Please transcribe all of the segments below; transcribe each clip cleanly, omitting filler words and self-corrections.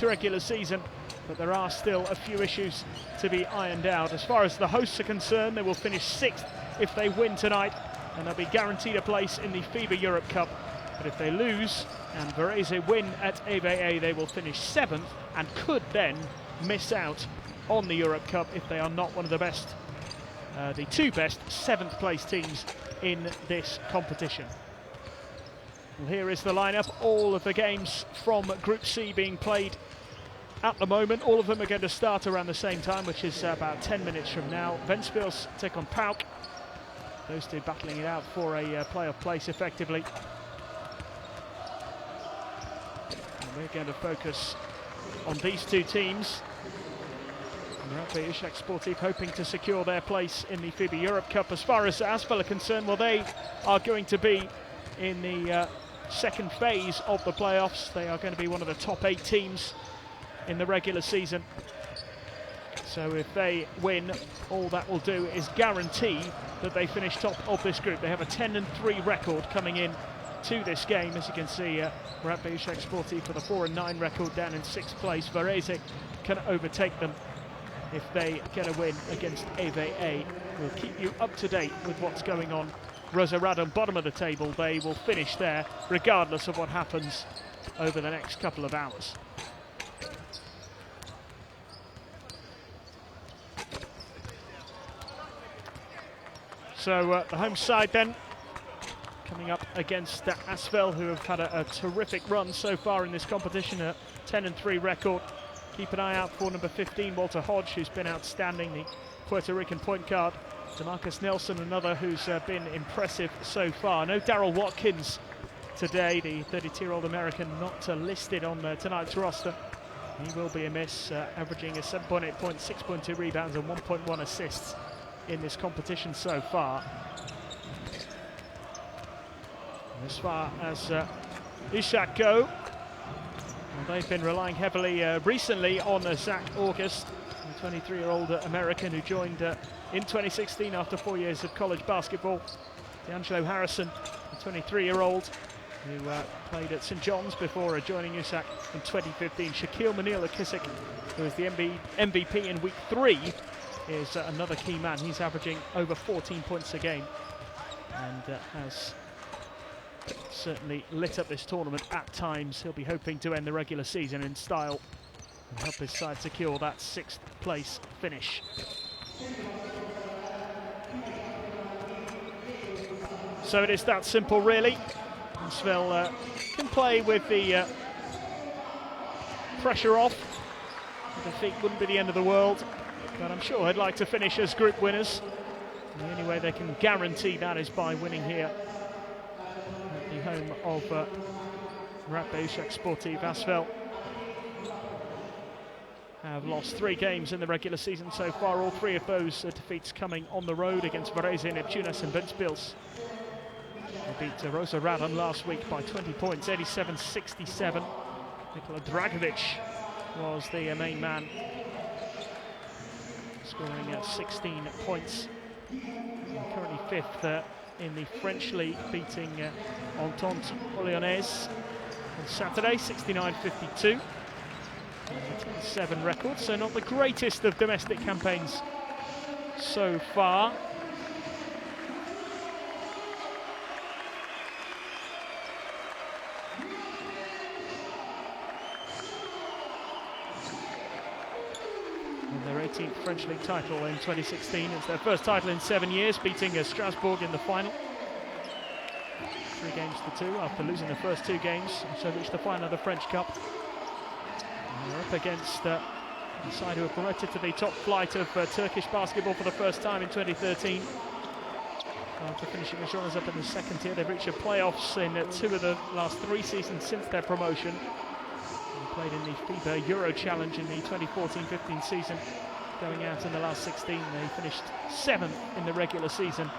regular season, but there are still a few issues to be ironed out. As far as the hosts are concerned, they will finish 6th if they win tonight, and they'll be guaranteed a place in the FIBA Europe Cup. But if they lose and Varese win at ASVEL, they will finish 7th and could then miss out on the Europe Cup if they are not one of the best, the 2 best 7th place teams in this competition. Well, here is the lineup. All of the games from Group C being played at the moment. All of them are going to start around the same time, which is about 10 minutes from now. Ventspils take on PAOK. Those two battling it out for a playoff place effectively. And we're going to focus on these 2 teams. Muratbey Usak Sportif hoping to secure their place in the FIBA Europe Cup. As far as ASVEL are concerned, well, they are going to be in the second phase of the playoffs. They are going to be one of the top 8 teams in the regular season. So if they win, all that will do is guarantee that they finish top of this group. They have a 10-3 record coming in to this game. As you can see, Muratbey Usak Sportif with a 4-9 record down in 6th place. Varese can overtake them if they get a win against ASVEL. We'll keep you up to date with what's going on. Rosa Radom, bottom of the table, they will finish there regardless of what happens over the next couple of hours. So the home side then coming up against ASVEL, who have had a terrific run so far in this competition, a 10-3 record. Keep an eye out for number 15, Walter Hodge, who's been outstanding, the Puerto Rican point guard. DeMarcus Nelson, another who's been impressive so far. No Darryl Watkins today, the 32-year-old American, not listed on tonight's roster. He will be a miss, averaging a 7.8 points, 6.2 rebounds and 1.1 assists in this competition so far. And as far as Usak go, well, they've been relying heavily recently on Zach August, the 23-year-old American who joined in 2016 after 4 years of college basketball. D'Angelo Harrison, the 23-year-old who played at St. John's before joining Usak in 2015. Shaquille O'Neal-O'Kissick, who is the MVP in week 3, is another key man. He's averaging over 14 points a game and has certainly lit up this tournament at times. He'll be hoping to end the regular season in style and help his side secure that 6th place finish. So it is that simple, really. ASVEL can play with the pressure off. The defeat wouldn't be the end of the world, but I'm sure they'd like to finish as group winners. And the only way they can guarantee that is by winning here at the home of Muratbey Usak Sportif. ASVEL have lost 3 games in the regular season so far, all 3 of those defeats coming on the road against Varese, Neptunas and Ventspils. They beat Rosa Radom last week by 20 points, 87-67. Nikola Dragovic was the main man, scoring 16 points. And currently 5th in the French league, beating Entente Lyonnaise on Saturday, 69-52. 7 records, so not the greatest of domestic campaigns so far. And their 18th French League title in 2016. It's their first title in 7 years, beating Strasbourg in the final. 3 games to 2 after losing the first 2 games, so reached the final of the French Cup. They're up against a side who have promoted to the top flight of Turkish basketball for the first time in 2013. After finishing as runners up in the 2nd tier, they've reached the playoffs in 2 of the last 3 seasons since their promotion. They played in the FIBA Euro Challenge in the 2014-15 season, going out in the last 16. They finished 7th in the regular season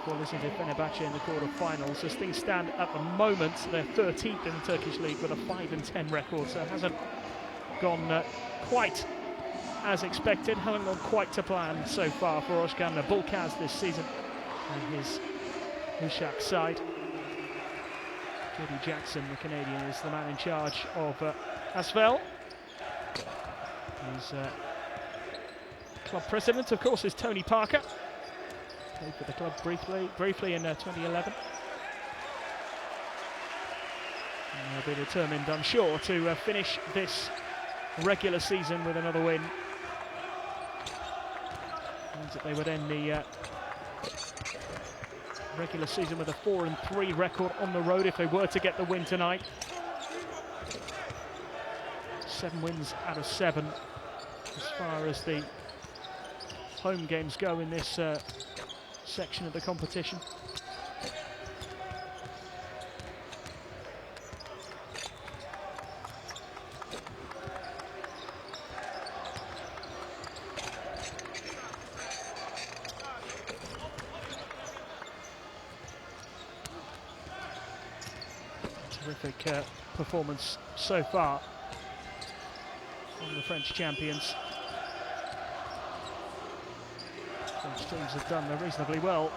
before losing to Fenerbahce in the quarter-finals. As things stand at the moment, they're 13th in the Turkish league with a 5-10 record, so it hasn't gone quite as expected, haven't gone quite to plan so far for Özcan Bulkaz this season and his Usak side. J.D. Jackson, the Canadian, is the man in charge of ASVEL. His club president, of course, is Tony Parker. Played for the club briefly in 2011. And they'll be determined, I'm sure, to finish this regular season with another win. Means that they would end the regular season with a 4-3 record on the road if they were to get the win tonight. 7 wins out of 7 as far as the home games go in this section of the competition. Terrific performance so far from the French champions. French teams have done reasonably well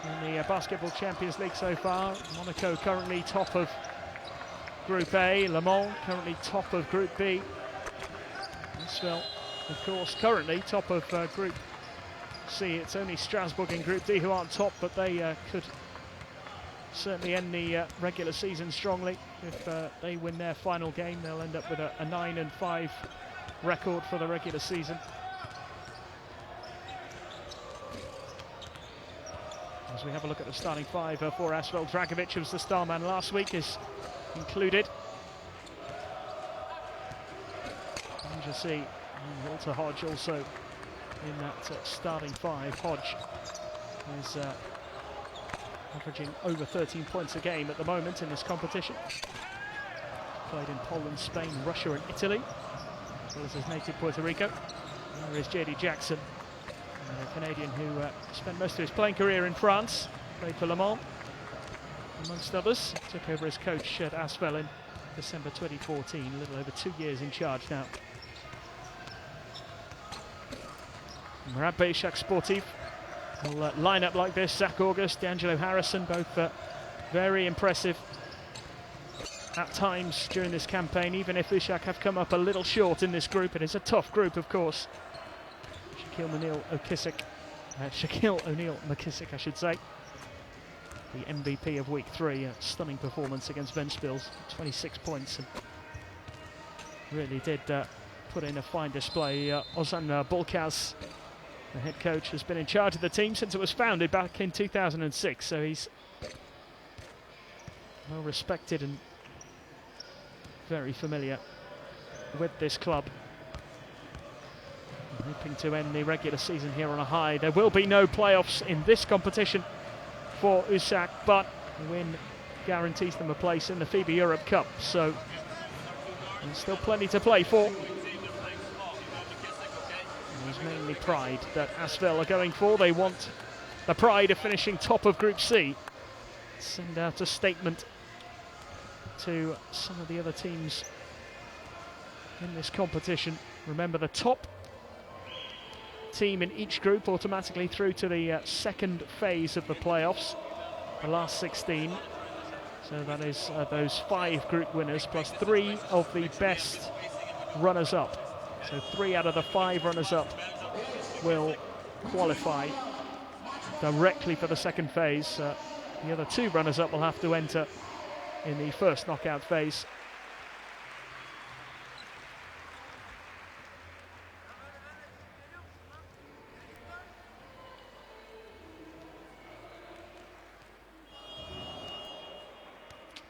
in the Basketball Champions League so far. Monaco currently top of Group A, Le Mans currently top of Group B. ASVEL, of course, currently top of Group C. It's only Strasbourg in Group D who aren't top, but they could certainly end the regular season strongly. If they win their final game, they'll end up with a 9-5 record for the regular season. As we have a look at the starting five for ASVEL, Dragovic, who was the star man last week, is included. And you see Walter Hodge also in that starting five. Hodge is averaging over 13 points a game at the moment in this competition. Played in Poland, Spain, Russia and Italy, as well as his native Puerto Rico. And there is J.D. Jackson, a Canadian who spent most of his playing career in France, played for Le Mans, amongst others. Took over as coach at ASVEL in December 2014, a little over 2 years in charge now. Muratbey Usak Sportif will line up like this. Zach August, D'Angelo Harrison, both very impressive at times during this campaign, even if Usak have come up a little short in this group. It is a tough group, of course. Shaquille O'Neal McKissick, I should say. The MVP of week 3, a stunning performance against Ventspils, 26 points, and really did put in a fine display. Ozan Bolkaz, the head coach, has been in charge of the team since it was founded back in 2006, so he's well respected and very familiar with this club. Hoping to end the regular season here on a high. There will be no playoffs in this competition for Usak, but the win guarantees them a place in the FIBA Europe Cup, so there's still plenty to play for. There's mainly pride that ASVEL are going for. They want the pride of finishing top of Group C. Send out a statement to some of the other teams in this competition. Remember, the top team in each group automatically through to the second phase of the playoffs, the last 16. So that is those 5 group winners plus 3 of the best runners-up. So 3 out of the 5 runners-up will qualify directly for the second phase. The other 2 runners-up will have to enter in the first knockout phase.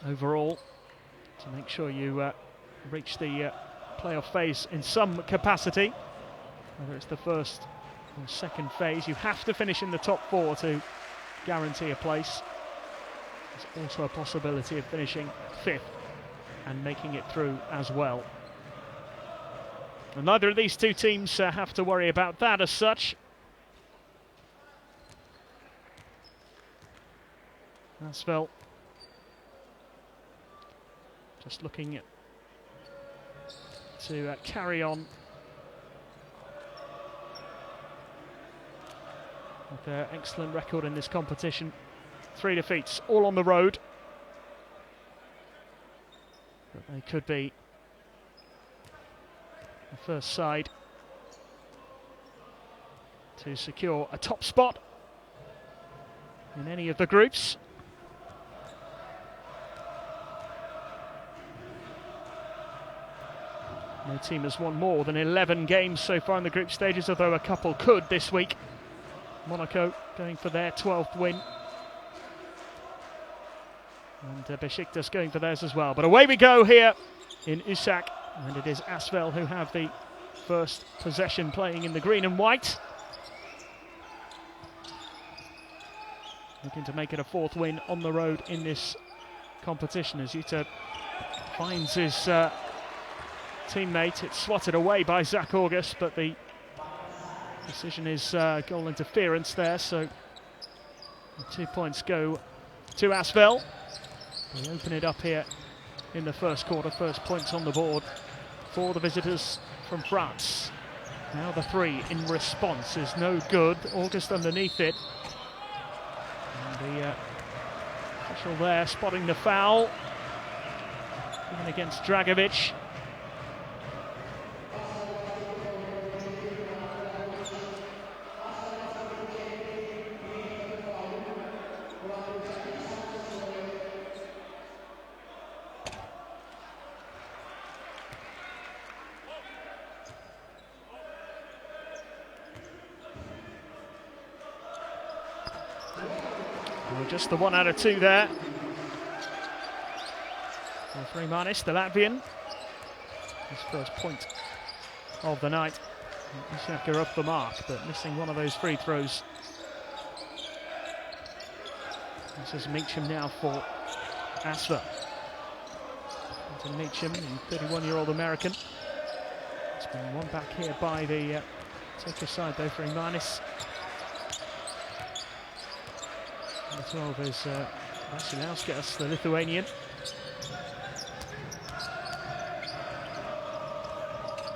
Overall, to make sure you reach the playoff phase in some capacity, whether it's the first or second phase, you have to finish in the top 4 to guarantee a place. There's also a possibility of finishing 5th and making it through as well. And neither of these 2 teams have to worry about that as such. ASVEL just looking to carry on with their excellent record in this competition. 3 defeats, all on the road. they could be the first side to secure a top spot in any of the groups. No team has won more than 11 games so far in the group stages, although a couple could this week. Monaco going for their 12th win. And Besiktas going for theirs as well. But away we go here in Usak. And it is ASVEL who have the first possession, playing in the green and white. Looking to make it a 4th win on the road in this competition, as Yuta finds his teammate. It's swatted away by Zach August, but the decision is goal interference there, so 2 points go to ASVEL. They open it up here in the first quarter. First points on the board for the visitors from France. Now the 3 in response is no good. August underneath it. And the official there spotting the foul. Even against Dragovic. Just the 1 out of 2 there. For Freemanis, the Latvian. His first point of the night. Usak up the mark, but missing one of those free throws. This is Meacham now for ASVEL. Meacham, the 31-year-old American. It's been won back here by the Turkish side though, for Freemanis. The 12 is Vasilauskas, the Lithuanian.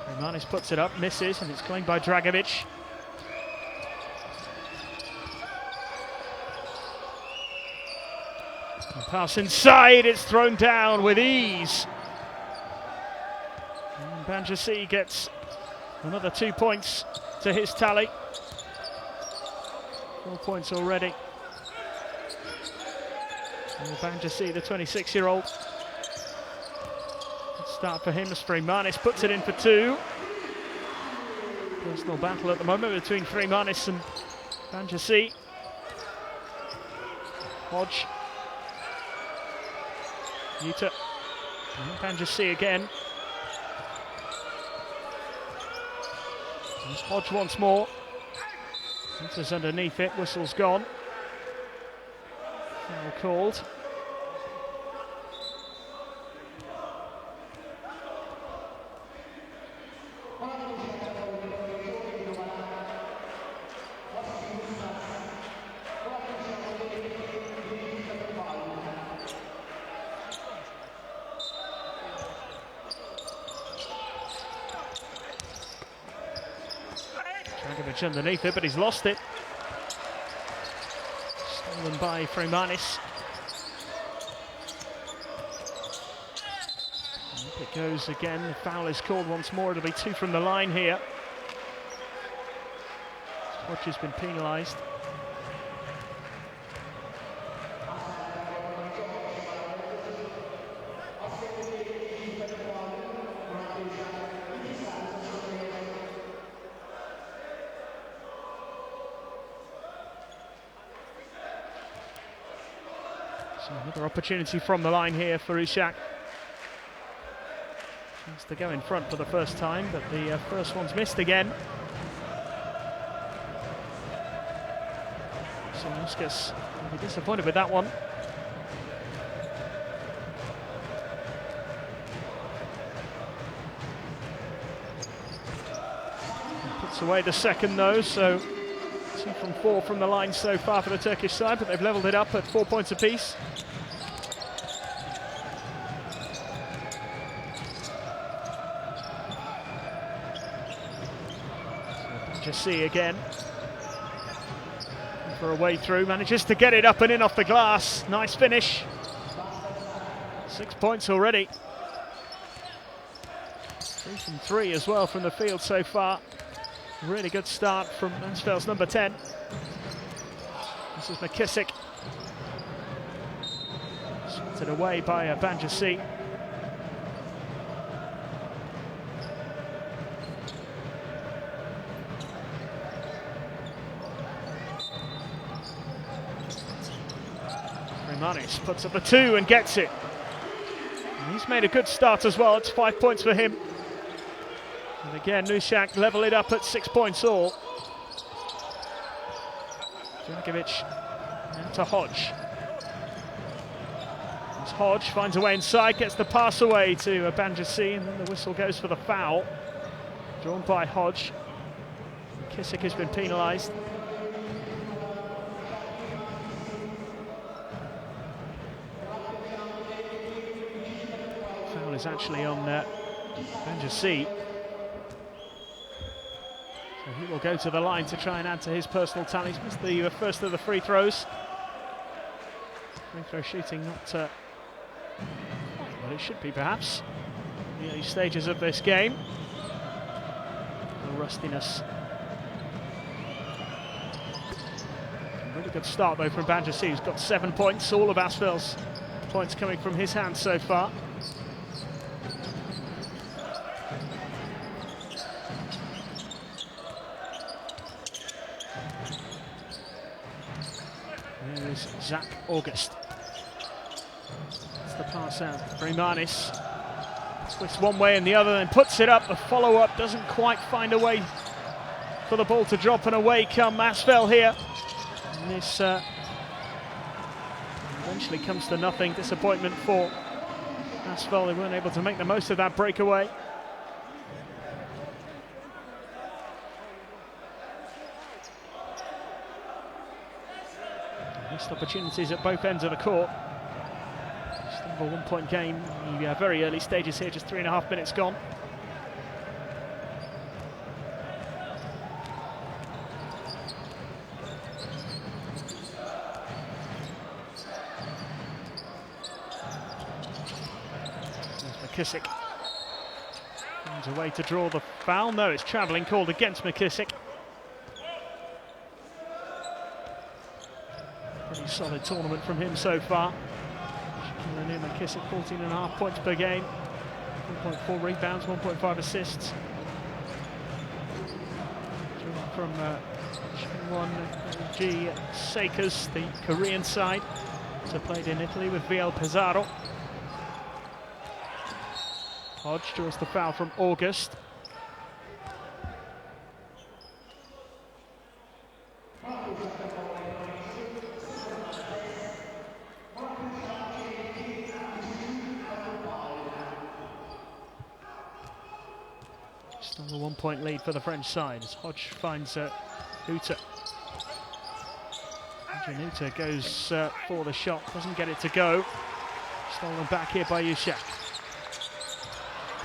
Freemanis puts it up, misses, and it's claimed by Dragovic. And pass inside, it's thrown down with ease. And Banjasi gets another 2 points to his tally. 4 points already. Banjasi, the 26-year-old. Good start for him as Freemanis puts it in for 2. Personal battle at the moment between Freemanis and Banjasi. Hodge. Yuta. And Banjasi again. There's Hodge once more. Yuta's underneath it, whistle's gone. Foul called. Dragovic underneath it, but he's lost it. Stolen by Freemanis. Up it goes again. The foul is called once more. It'll be 2 from the line here. Hodge has been penalised. So another opportunity from the line here for Usak. Chance to go in front for the first time, but the first one's missed again. So Muskas will be disappointed with that one. Puts away the second though, so 2 from 4 from the line so far for the Turkish side, but they've levelled it up at 4 points apiece. Banjasi again. For a way through, manages to get it up and in off the glass. Nice finish. 6 points already 3 from 3 as well from the field so far. Really good start from ASVEL's number 10. This is McKissick. Swatted away by Banjasi. Manis puts up the 2 and gets it. And he's made a good start as well. It's 5 points for him. And again, Usak level it up at 6 points all. Djurkovic to Hodge. As Hodge finds a way inside, gets the pass away to Banjasi, and then the whistle goes for the foul. Drawn by Hodge. Kissick has been penalised. Foul is actually on Banjasi. So he will go to the line to try and add to his personal tally. He's missed the first of the free throws. Free throw shooting not quite what it should be, perhaps, in the early stages of this game. The rustiness. A really good start though from Banjasi, who's got 7 points. All of ASVEL's points coming from his hands so far. There is Zach August. That's the pass out. Manis twists one way and the other and puts it up. The follow-up doesn't quite find a way for the ball to drop, and away come ASVEL here. And this eventually comes to nothing. Disappointment for ASVEL. They weren't able to make the most of that breakaway. Missed opportunities at both ends of the court. Still a 1 point game in the very early stages here, just 3.5 minutes gone. There's McKissick. Finds a way to draw the foul. No, it's travelling called against McKissick. Pretty solid tournament from him so far. McKissick, 14.5 points per game, 1.4 rebounds, 1.5 assists. From G. Sakers, the Korean side, so played in Italy with VL Pesaro. Hodge draws the foul from August. Still a 1 point lead for the French side as Hodge finds Uta. Uta goes for the shot, doesn't get it to go. Stolen back here by Usak.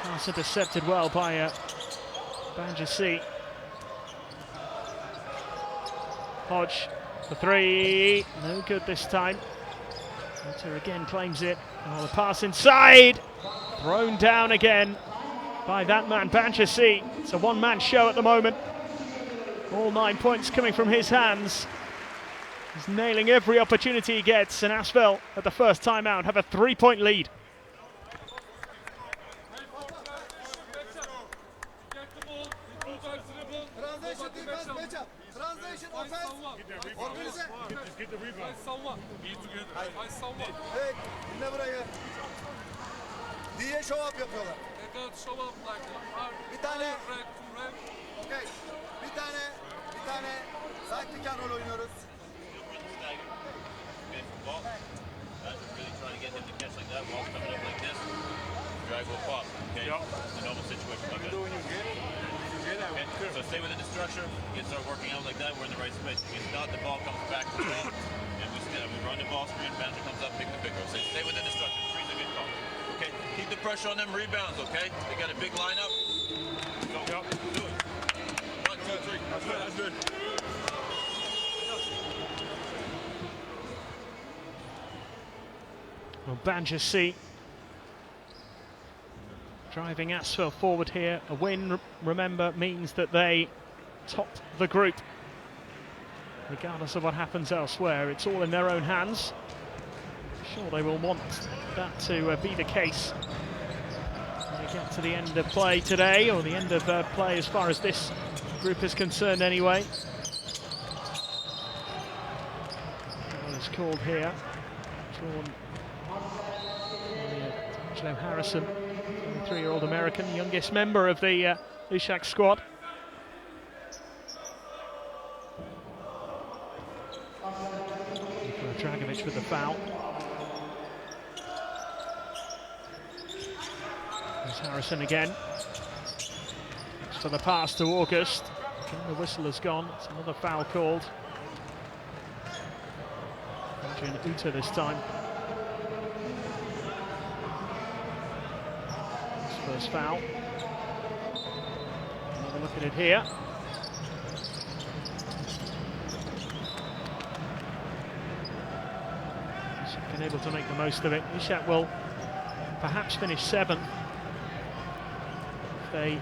Pass intercepted well by Banjasi. Hodge, the 3, no good this time. Uta again claims it. Oh, the pass inside, thrown down again by that man, Banjasi. It's a one-man show at the moment. All 9 points coming from his hands. He's nailing every opportunity he gets, and ASVEL at the first time out have a 3 point lead. Diye show up yapıyorlar. Bir tane sahtekarlık rol oynuyoruz. So stay within the structure, you start working out like that, we're in the right space. If not, the ball comes back to us, and we run the ball, screen, bouncer comes up, pick the pick up. So stay within the structure, three's a good call. Okay, keep the pressure on them rebounds, okay? They got a big lineup. Go, do it. 1, 2, 3, that's good, that's good. Well, Banjasi driving ASVEL forward here. A win, remember, means that they top the group. Regardless of what happens elsewhere, it's all in their own hands. I'm sure they will want that to be the case when they get to the end of play today, or the end of play as far as this group is concerned anyway. What is called here, drawn by Angelo Harrison, 23-year-old American, youngest member of the Usak squad. Dragovic with the foul. There's Harrison again. Looks for the pass to August. Again, the whistle has gone. It's another foul called. Adrian Uta this time. His first foul. Another look at it here. Been able to make the most of it. Usak will perhaps finish 7th if they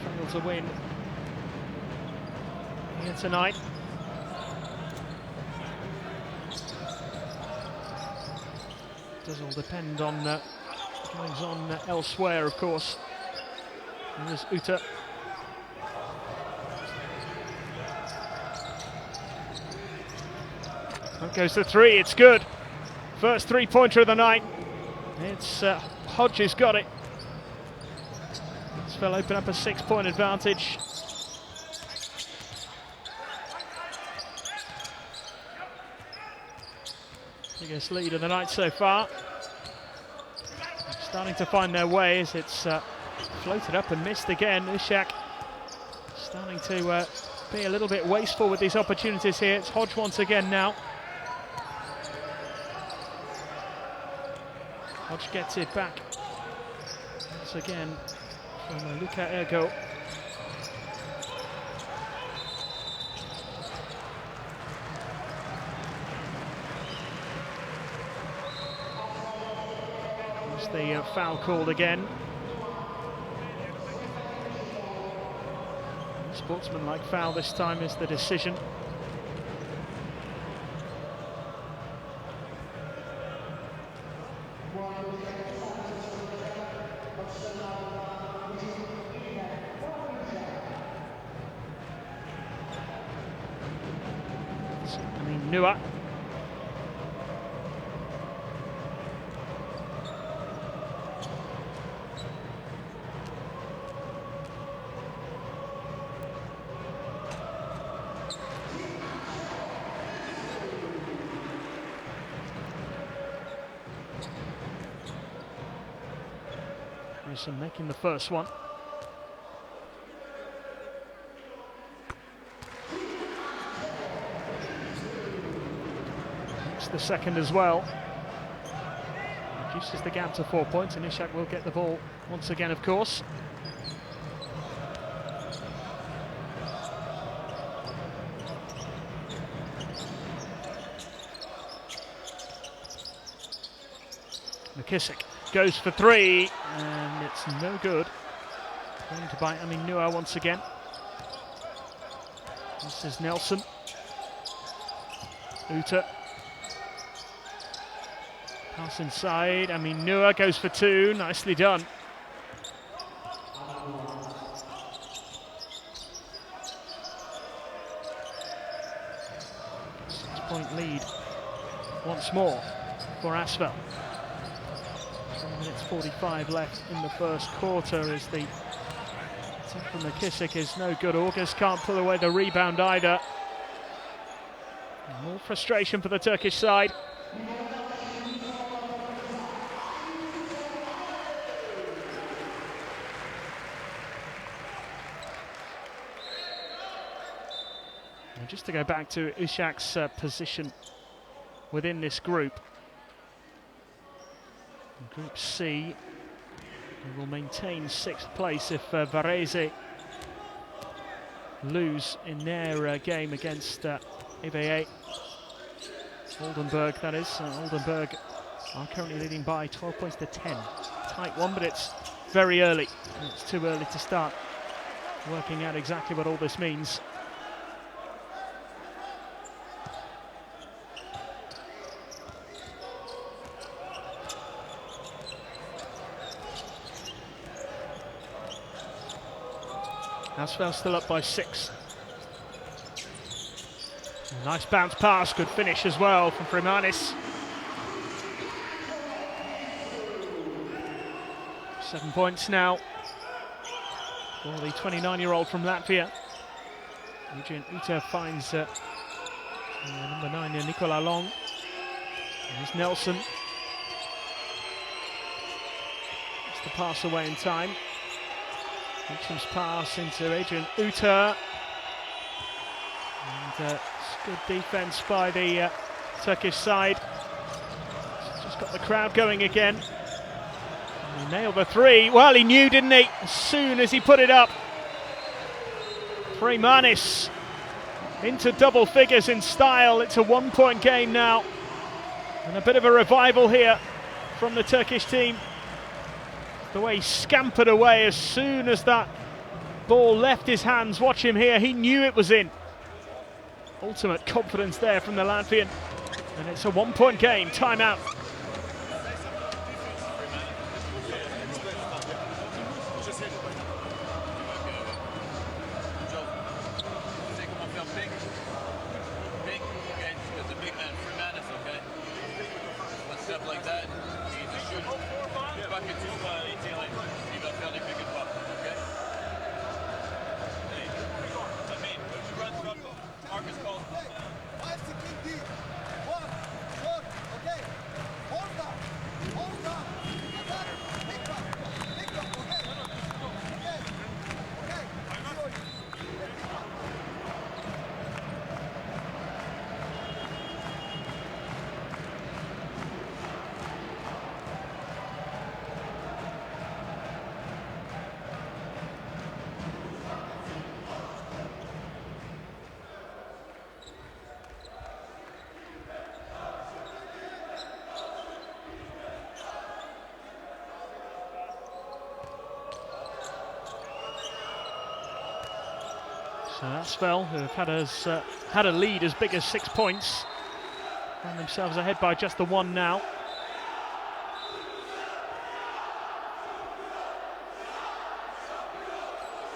fail to win here tonight. Does all depend on goings on elsewhere, of course. And there's Uta. That goes to 3, it's good. First three-pointer of the night. It's Hodges got it. ASVEL open up a 6-point advantage. Biggest lead of the night so far. Starting to find their way as it's floated up and missed again. Usak starting to be a little bit wasteful with these opportunities here. It's Hodge once again now. Hodge gets it back once again from Luka Ergo. There's the foul called again. Sportsmanlike foul this time is the decision. Nua. Harrison making the first one. The second as well. Reduces the gap to 4 points, and Usak will get the ball once again, of course. McKissick goes for 3, and it's no good. Going to bite Nua once again. This is Nelson. Uta. Pass inside, Nua goes for 2, nicely done. Six-point lead once more for ASVEL. 7 minutes 45 left in the first quarter as the attack from McKissick is no good. August can't pull away the rebound either. More frustration for the Turkish side. Just to go back to Usak's position within this group. In Group C, they will maintain 6th place if Varese lose in their game against EVA. Oldenburg, that is. Oldenburg are currently leading by 12 points to 10 tight one, but it's very early. It's too early to start working out exactly what all this means. ASVEL still up by 6. Nice bounce pass, good finish as well from Frimanis. 7 points now for the 29-year-old from Latvia. Adrian Uta finds number 9, Nicola Long. Here's Nelson. Gets the pass away in time. Mitchum's pass into Adrian Uta. And good defence by the Turkish side. Just got the crowd going again. And he nailed the 3. Well, he knew, didn't he? As soon as he put it up. Frimanis into double figures in style. It's a 1-point game now. And a bit of a revival here from the Turkish team. The way he scampered away as soon as that ball left his hands. Watch him here, he knew it was in. Ultimate confidence there from the Latvian. And it's a 1-point game, timeout. So ASVEL, who have had a lead as big as 6 points, find themselves ahead by just the 1 now.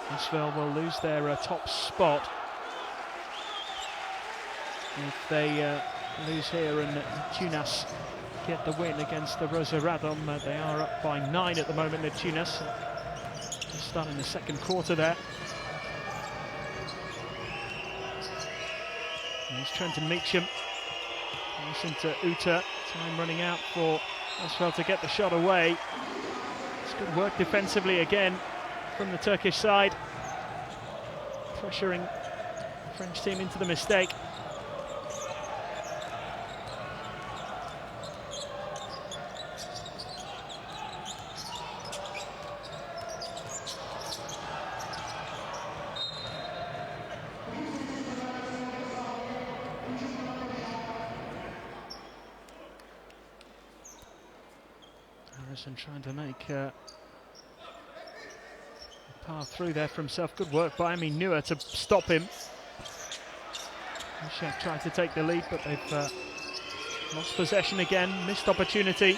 ASVEL will lose their top spot if they lose here and Tunas get the win against the Rosa Radom. They are up by 9 at the moment at Tunas. Just starting the second quarter there. Here's Trenton Meacham. Nice into Uta. Time running out for ASVEL to get the shot away. It's good work defensively again from the Turkish side. Pressuring the French team into the mistake. Harrison trying to make a path through there for himself. Good work by him. He knew her to stop him. Usak tried to take the lead, but they've lost possession again. Missed opportunity.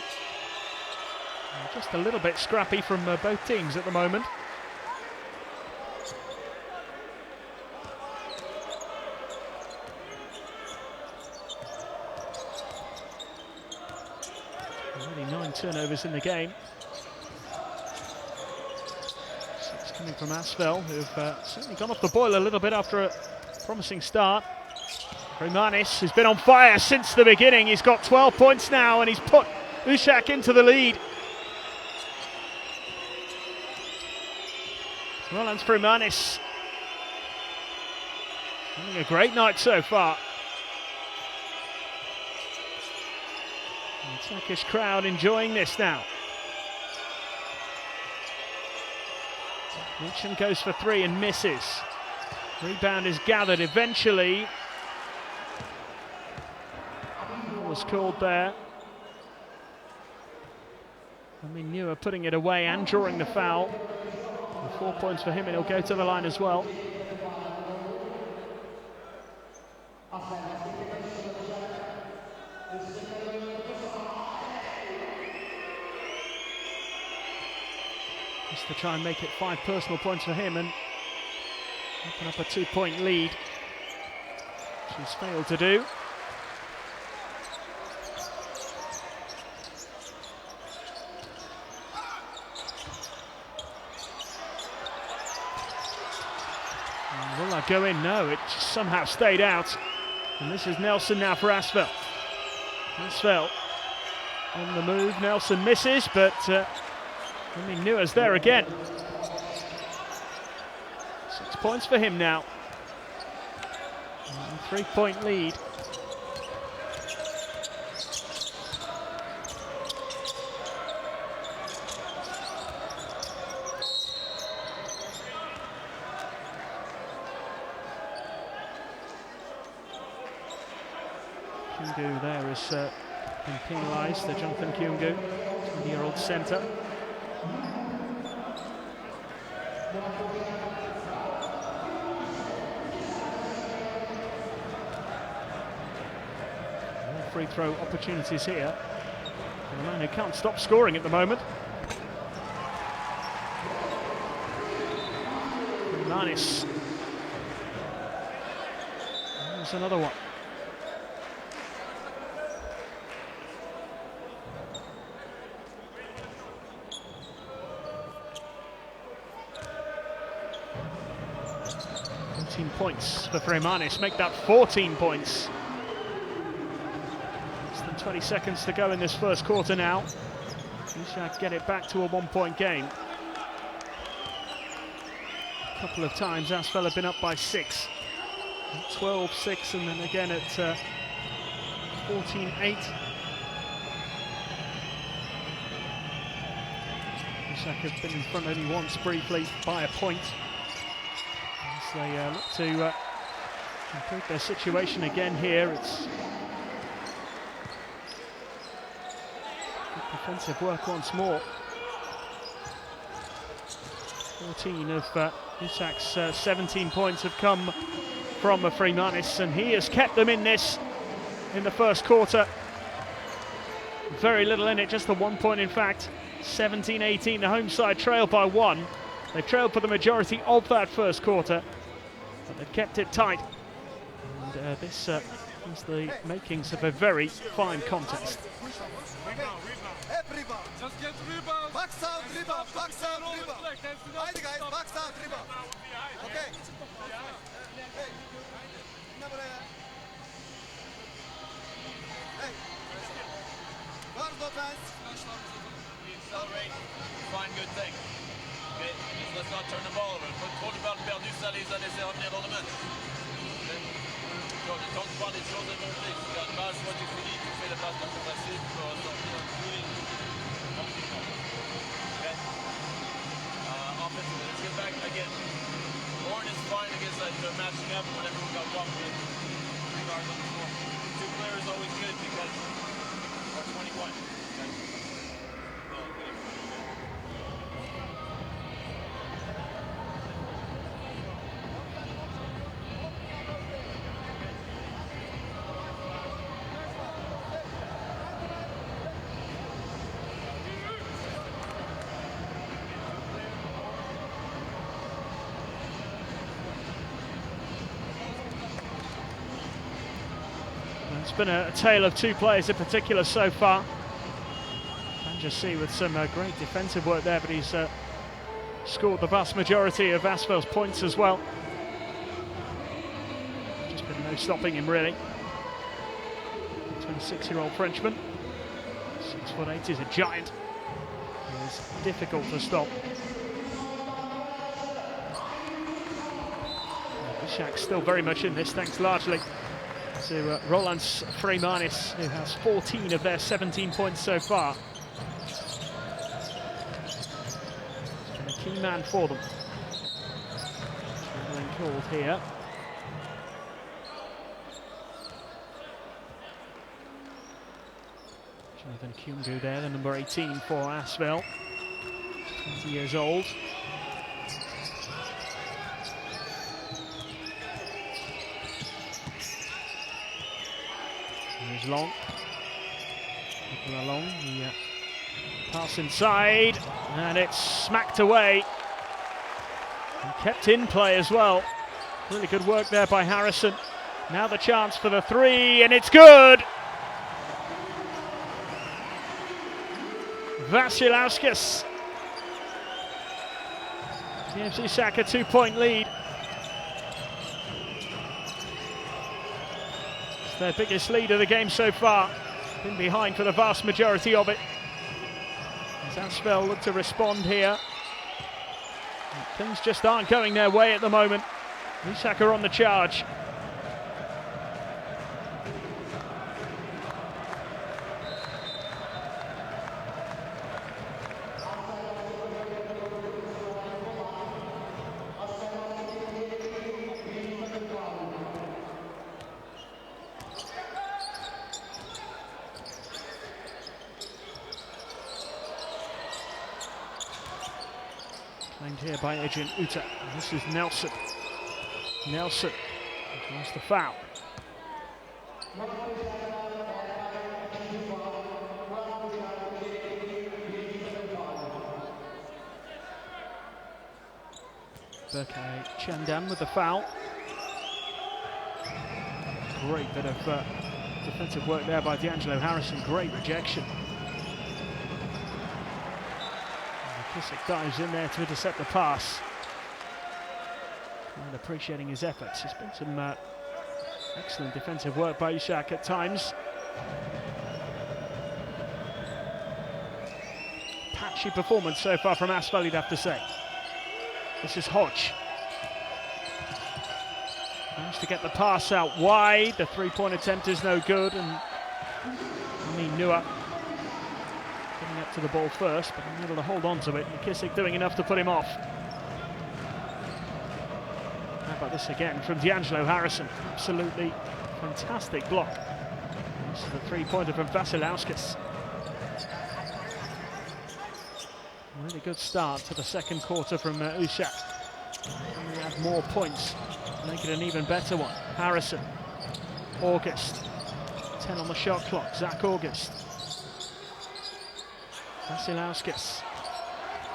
Just a little bit scrappy from both teams at the moment. Already 9 turnovers in the game. 6 coming from ASVEL, who've certainly gone off the boil a little bit after a promising start. Frimanis has been on fire since the beginning. He's got 12 points now and he's put Usak into the lead. Roland Frimanis having a great night so far. The Turkish crowd enjoying this now. Mitchum goes for 3 and misses. Rebound is gathered eventually. Was called there. Neuer putting it away and drawing the foul. And 4 points for him, and he'll go to the line as well. Just to try and make it 5 personal points for him and open up a 2-point lead, which he's failed to do. Will that go in? No, it somehow stayed out. And this is Nelson now for ASVEL. ASVEL on the move. Nelson misses, but Neuer's there again. 6 points for him now. 3-point lead. Kyungu there has been penalised, the Jonathan Kyungu, 20-year-old centre. More free throw opportunities here. The man who can't stop scoring at the moment. Manis. There's another one. Points for Fremanis, make that 14 points. Less than 20 seconds to go in this first quarter now. Usak get it back to a 1-point game. A couple of times ASVEL have been up by 6. 12-6 and then again at 14-8. Usak have been in front only once briefly by a point. They look to improve their situation again here. It's good defensive work once more. 14 of Usak's 17 points have come from Fremanis, and he has kept them in this in the first quarter. Very little in it, just the 1 point in fact. 17-18, the home side trail by 1. They've trailed for the majority of that first quarter, but they've kept it tight. And this is the makings of a very fine contest. Just get rebound. Box out, rebound. Box out, rebound. Haydi guys, box out, rebound. Okay. Hey. Ne buraya? Hey. Guard offense. Accelerate, find good thing. Okay, just let's not turn the ball over. Faut le ballon perdu, ça les a laissés revenir dans le match. Ne tente pas des choses à monter. Si tu as une base, soit tu finis, tu fais la passe la plus facile, tu vas sortir un peu. Okay. Offensively, let's get back again. Lauren is fine against that matching up whenever we got walked in. 3 guards on the floor. 2 players is always good because our 21. Okay. It's been a tale of 2 players in particular so far. Banjasi with some great defensive work there, but he's scored the vast majority of ASVEL's points as well. Just been no stopping him really. 26-year-old Frenchman. 6'8", he's a giant. He's difficult to stop. Usak's still very much in this, thanks largely to Roland Fremanis, who has 14 of their 17 points so far. He's been a key man for them. Dribbling called here. Ivan Kyungu there, the number 18 for ASVEL. 20 years old. Here's Long. Nicola Long, the pass inside, and it's smacked away. And kept in play as well. Really good work there by Harrison. Now the chance for the three, and it's good! Vasilevskis gives Usak a 2-point lead. It's their biggest lead of the game so far. Been behind for the vast majority of it. As ASVEL look to respond here. Things just aren't going their way at the moment. Usak are on the charge. Claimed here by Adrian Uta. This is Nelson. Nelson draws the foul. Berkay Chandan with the foul. Great bit of defensive work there by D'Angelo Harrison. Great rejection. McKissick dives in there to intercept the pass. And appreciating his efforts. There's been some excellent defensive work by Usak at times. Patchy performance so far from ASVEL, you'd have to say. This is Hodge. Managed to get the pass out wide. The three-point attempt is no good, and Nua getting up to the ball first, but able to hold on to it. McKissick doing enough to put him off. How about this again from D'Angelo Harrison? Absolutely fantastic block. This is the three-pointer from Vasilevskis. Really good start to the second quarter from Usak. And we add more points, make it an even better one. Harrison, August, 10 on the shot clock. Zach August, Vasilevskis,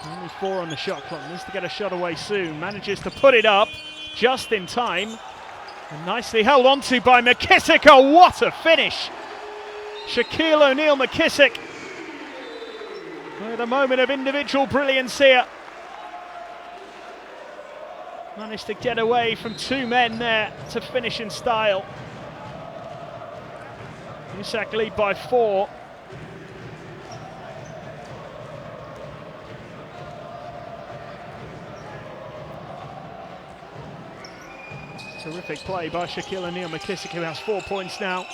only 4 on the shot clock. Needs to get a shot away soon. Manages to put it up just in time, and nicely held onto by McKissick. Oh, what a finish! Shaquille O'Neal McKissick with a moment of individual brilliance here. Managed to get away from 2 men there to finish in style. Usak lead by 4. Terrific play by Shaquille O'Neal McKissick, who has 4 points now.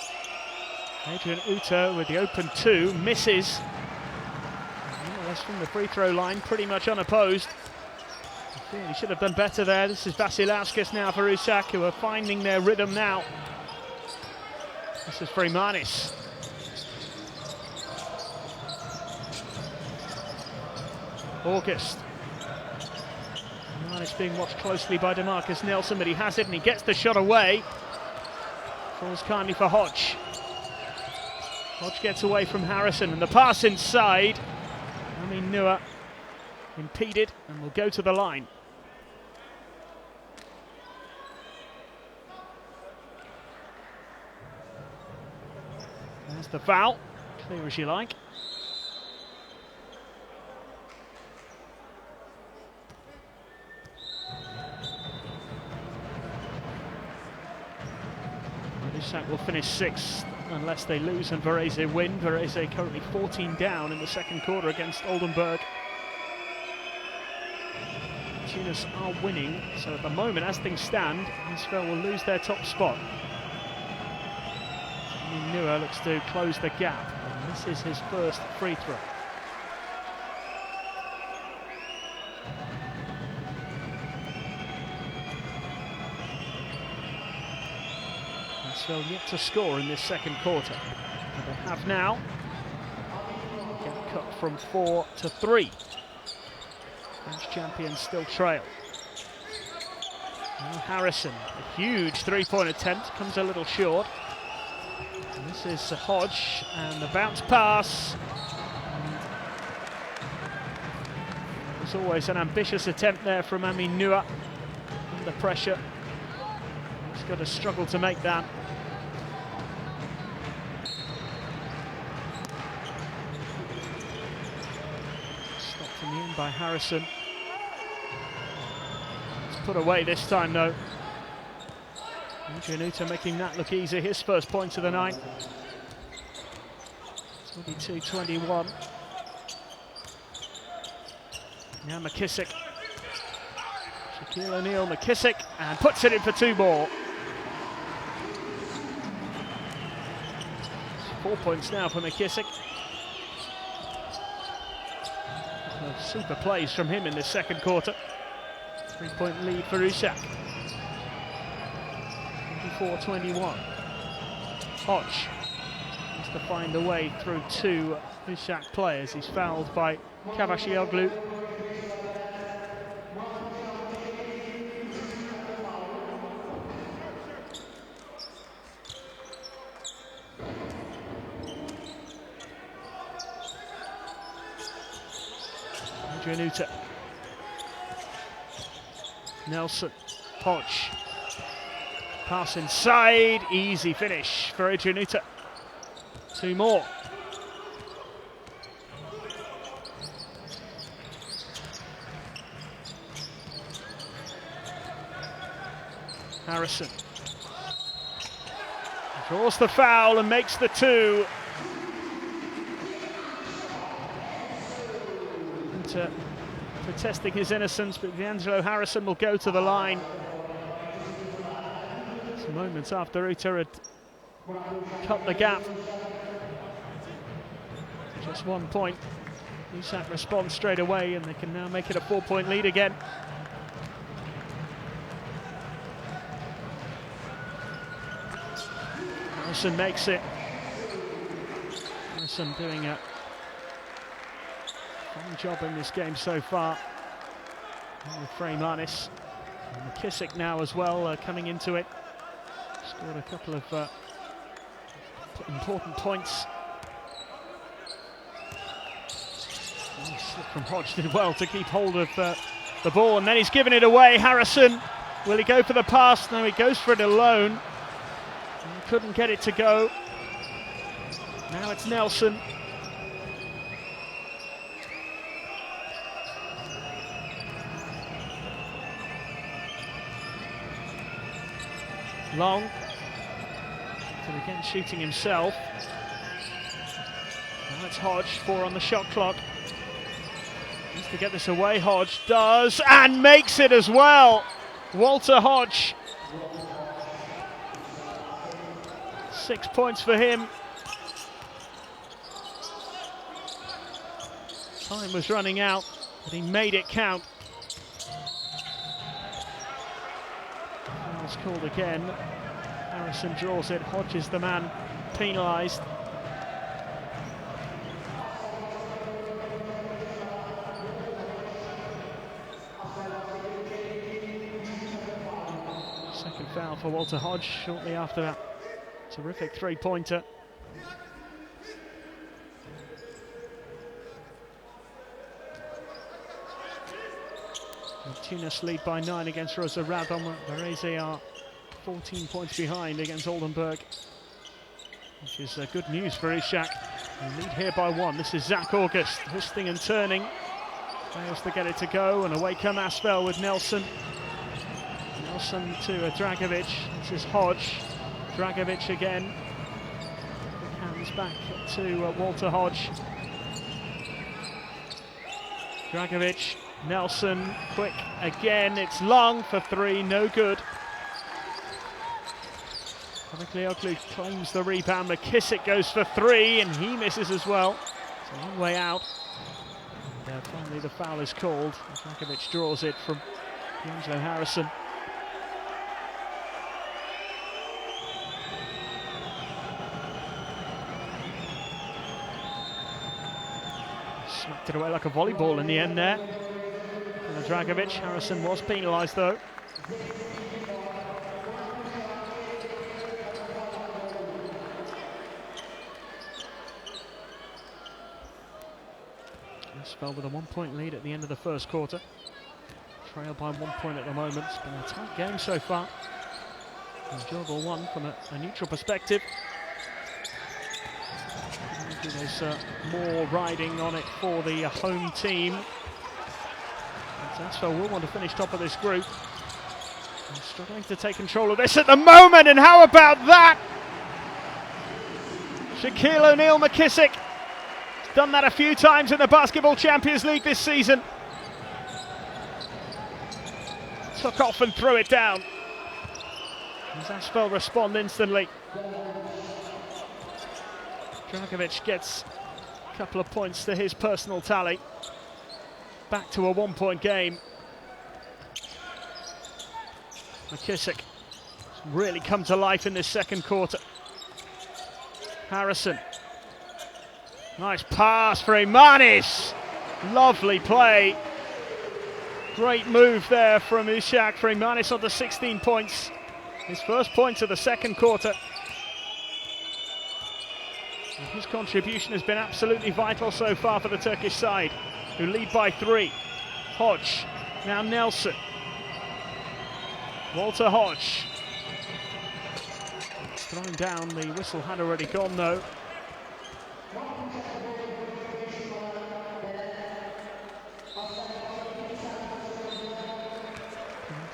Adrian Uta with the open 2, misses. That's from the free throw line, pretty much unopposed. He should have done better there. This is Vasilevskis now for Usak, who are finding their rhythm now. This is Freemanis. August. Freemanis being watched closely by DeMarcus Nelson, but he has it and he gets the shot away. Falls kindly for Hodge. Hodge gets away from Harrison, and the pass inside. Nua impeded and will go to the line. There's the foul, clear as you like. Usak will finish 6th unless they lose and Varese win. Varese currently 14 down in the second quarter against Oldenburg. Tunis are winning, so at the moment, as things stand, ASVEL will lose their top spot. Nua looks to close the gap, and this is his first free throw. ASVEL yet to score in this second quarter. But they have now. cut from 4 to 3. French champions still trail. Now Harrison, a huge three-point attempt, comes a little short. And this is Hodge, and the bounce pass. There's always an ambitious attempt there from Amin Nua. Under pressure. He's got to struggle to make that. Stopped in the end by Harrison. It's put away this time though. Januta making that look easy. His first point of the night. 22-21. Now McKissick. Shaquille O'Neal, McKissick, and puts it in for 2 more. 4 points now for McKissick. Super plays from him in this second quarter. 3-point lead for Usak. 24-21. Hodge has to find a way through 2 Usak players. He's fouled by Kavashioglu. Januta. Nelson. Hodge. Pass inside. Easy finish for Januta. 2 more. Harrison. Draws the foul and makes the 2. Protesting his innocence, but D'Angelo Harrison will go to the line. Some moments after Uta had cut the gap. Just 1 point. Usak responds straight away, and they can now make it a 4-point lead again. Harrison makes it. Harrison doing a fine job in this game so far. And with Frey Marnis. And McKissick now as well, coming into it. Scored a couple of important points. Slip from Hodge did well to keep hold of the ball, and then he's given it away. Harrison, will he go for the pass? No, he goes for it alone. And couldn't get it to go. Now it's Nelson. Long. So again shooting himself. Now it's Hodge, 4 on the shot clock. Needs to get this away. Hodge does, and makes it as well. Walter Hodge. 6 points for him. Time was running out, but he made it count. Foul's called again. Harrison draws it. Hodge is the man penalised. Second foul for Walter Hodge shortly after that terrific three-pointer. Tunis lead by 9 against Rosa Radom. Varese are 14 points behind against Oldenburg, which is good news for Usak. They lead here by 1. This is Zach August, twisting and turning. Fails to get it to go, and away come ASVEL with Nelson. Nelson to Dragovic. This is Hodge. Dragovic again. Hands back to Walter Hodge. Dragovic. Nelson, quick again. It's long for 3, no good. Kavaklioglu claims the rebound. McKissick goes for 3, and he misses as well. It's a long way out. And finally the foul is called. Dragovic draws it from D'Angelo Harrison. drifted away like a volleyball in the end there. And Dragovic, Harrison was penalised though. ASVEL with a 1-point lead at the end of the first quarter. Trail by 1 point at the moment. It's been a tight game so far. Enjoyable one from a neutral perspective. Maybe there's more riding on it for the home team. ASVEL will want to finish top of this group. They're struggling to take control of this at the moment, and how about that? Shaquille O'Neal-McKissick. Done that a few times in the Basketball Champions League this season. Took off and threw it down. Does ASVEL respond instantly? Dragovic gets a couple of points to his personal tally. Back to a 1-point game. McKissick really come to life in this second quarter. Harrison. Nice pass for Imanis. Lovely play. Great move there from Usak for Imanis on the 16 points. His first points of the second quarter. And his contribution has been absolutely vital so far for the Turkish side, who lead by 3. Hodge, now Nelson. Walter Hodge. Thrown down, the whistle had already gone though.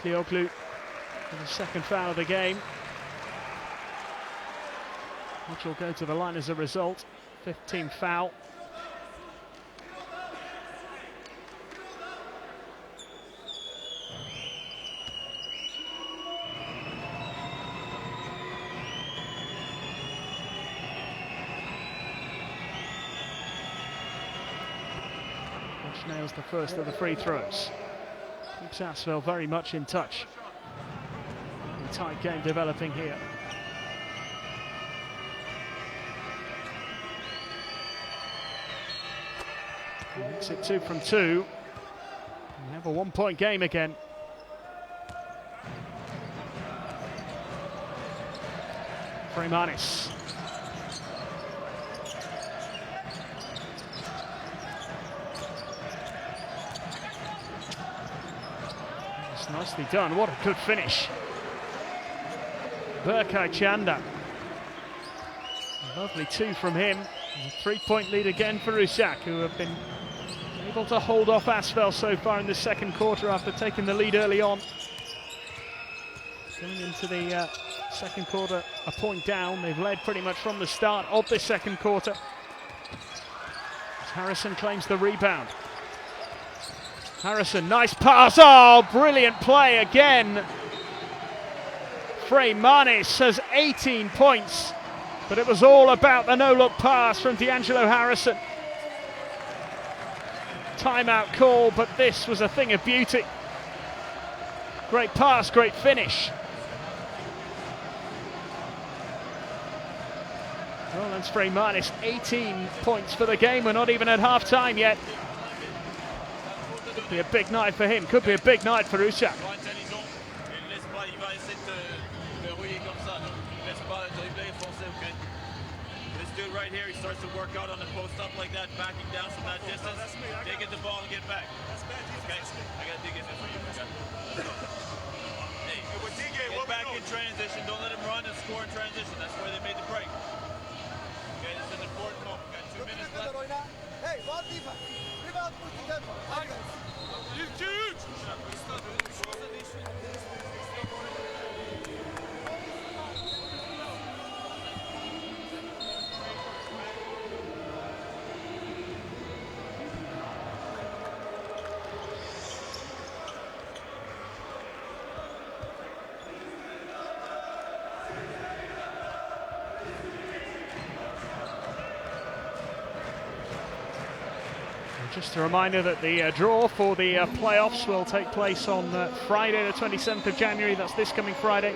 Klioglu for the second foul of the game, which will go to the line as a result. 15th foul. Which nails the first of the free throws. Keeps ASVEL very much in touch. A tight game developing here. Makes it 2 from 2. We have a 1-point game again. Freymanis. Nicely done, what a good finish. Berkay Chanda. Lovely 2 from him. A 3-point lead again for Usak, who have been able to hold off ASVEL so far in the second quarter after taking the lead early on. Going into the second quarter a point down. They've led pretty much from the start of the second quarter. As Harrison claims the rebound. Harrison, nice pass. Oh, brilliant play again. Freymanis has 18 points, but it was all about the no-look pass from D'Angelo Harrison. Timeout call, but this was a thing of beauty. Great pass, great finish. Roland Freymanis, 18 points for the game. We're not even at half-time yet. Could be a big night for him, could be a big night for Usak. This dude right here, he starts to work out on the post up like that, backing down from that distance. They get the ball and get back. Okay, I gotta dig in there for you. Hey, get back in transition. Don't let him run and score in transition. That's where they made the break. Okay, this is an important moment. We've got 2 minutes left. Hey, one defense. Rebound, push tempo. Just a reminder that the draw for the playoffs will take place on Friday the 27th of January. That's this coming Friday.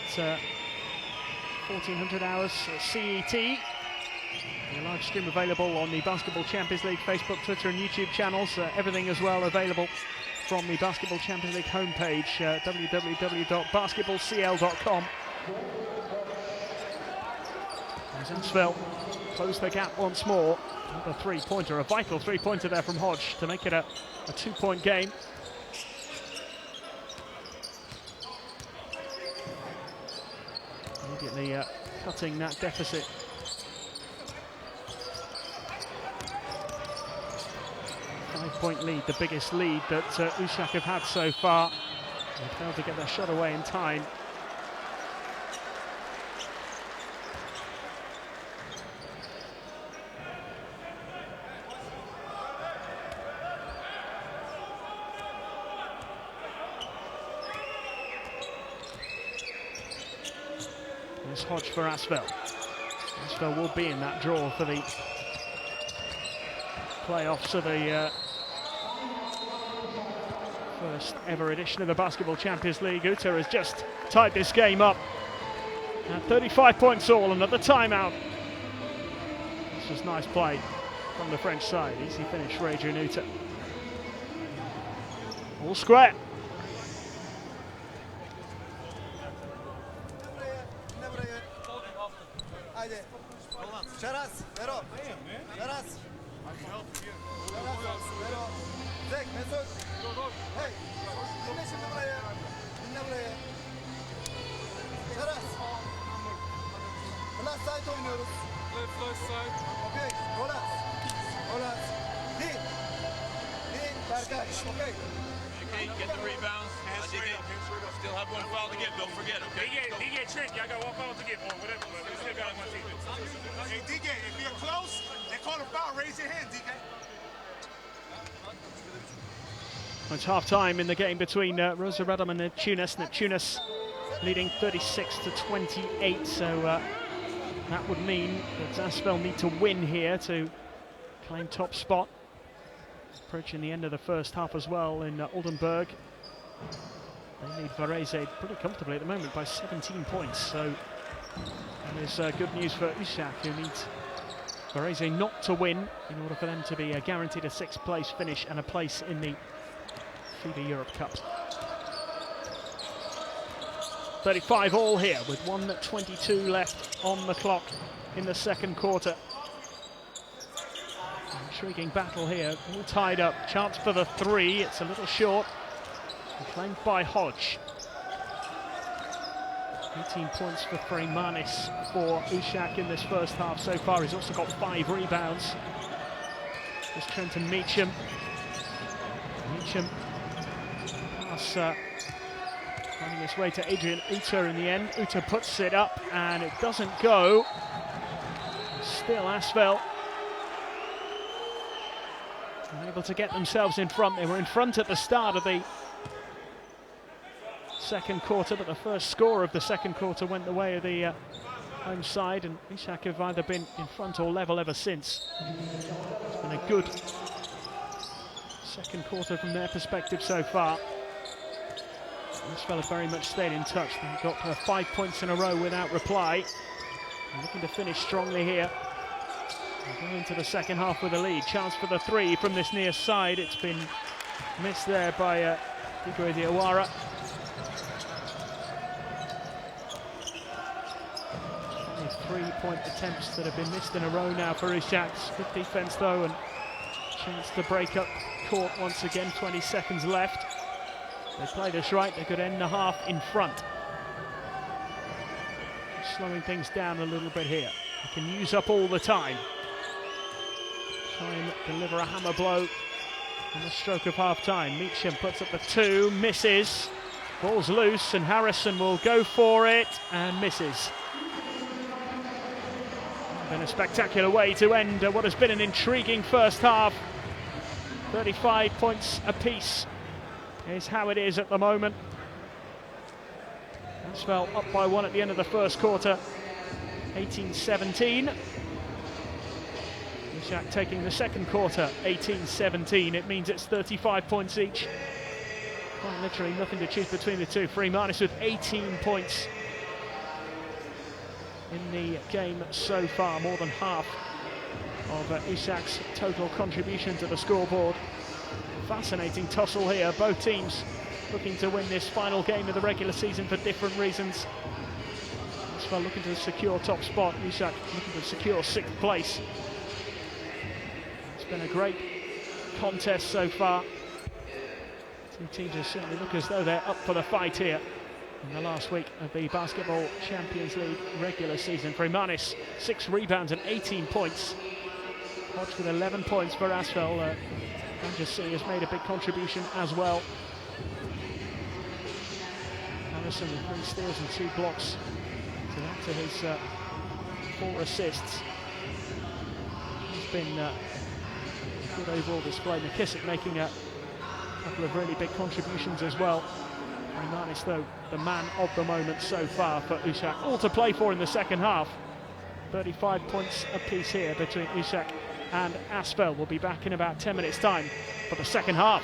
It's 1400 hours CET. The live stream available on the Basketball Champions League Facebook, Twitter and YouTube channels. Everything as well available from the Basketball Champions League homepage, www.basketballcl.com. As ASVEL close the gap once more. Another three-pointer, a vital three-pointer there from Hodge to make it a two-point game. Immediately cutting that deficit. 5-point lead, the biggest lead that Usak have had so far. They failed to get their shot away in time. There's Hodge for ASVEL. ASVEL will be in that draw for the playoffs of the first ever edition of the Basketball Champions League. Uta has just tied this game up at 35 points all, another timeout. This was nice play from the French side. Easy finish for Adrian Uta. All square. Şaras, Vero. Şaras. Vero. Zek, Mesut. Hey. Dinle şimdi burayı. Dinle burayı. Şaras. Plus side oynuyoruz. Left side. Okay. Golas. Golas. Din. Din. Berkay. Okay. Okay, get the rebounds. Still have one foul to give, don't forget, okay? DJ Trent, y'all got one foul to give, or whatever, but we still got one team. Hey, DJ, if you're close, they call a foul, raise your hand, DJ. It's half-time in the game between Rosa Radom and Neptunus leading 36-28, so that would mean that ASVEL need to win here to claim top spot. Approaching the end of the first half as well in Oldenburg. They lead Varese pretty comfortably at the moment by 17 points, so there's good news for Usak, who needs Varese not to win in order for them to be guaranteed a sixth place finish and a place in the FIBA Europe Cup. 35 all here with 1:22 left on the clock in the second quarter. Intriguing battle here, all tied up. Chance for the three, it's a little short. Claimed by Hodge. 18 points for Freimanis for Usak in this first half so far. He's also got 5 rebounds. There's Trenton Meacham. Meacham pass finding his way to Adrian Uta in the end. Uta puts it up and it doesn't go. Still ASVEL unable to get themselves in front. They were in front at the start of the second quarter, but the first score of the second quarter went the way of the home side, and Usak have either been in front or level ever since. It's been a good second quarter from their perspective so far. ASVEL have very much stayed in touch. They've got 5 points in a row without reply. They're looking to finish strongly here. Going into the second half with a lead. Chance for the three from this near side. It's been missed there by Igwe Diawara. 3-point attempts that have been missed in a row now for Usak. Good defense though, and chance to break up court once again. 20 seconds left. They play this right, they could end the half in front. Slowing things down a little bit here. They can use up all the time. Try and deliver a hammer blow in the stroke of half-time. Meacham puts up the 2, misses. Ball's loose and Harrison will go for it and misses. Been a spectacular way to end what has been an intriguing first half. 35 points apiece is how it is at the moment. ASVEL up by 1 at the end of the first quarter, 18-17. Usak taking the second quarter, 18-17. It means it's 35 points each. Quite literally nothing to choose between the two. Freimanis with 18 points in the game so far, more than half of Usak's total contribution to the scoreboard. Fascinating tussle here, both teams looking to win this final game of the regular season for different reasons. ASVEL looking to secure top spot, Usak looking to secure 6th place. It's been a great contest so far. Two teams are certainly look as though they're up for the fight here in the last week of the Basketball Champions League regular season. For Imanis, 6 rebounds and 18 points. Hodge with 11 points for ASVEL. Anjasi has made a big contribution as well. Harrison with 3 steals and 2 blocks. So that to his 4 assists. He's been a good overall display. McKissick making a couple of really big contributions as well. Imanis, though, the man of the moment so far for Usak. All to play for in the second half. 35 points apiece here between Usak and ASVEL. We'll be back in about 10 minutes' time for the second half.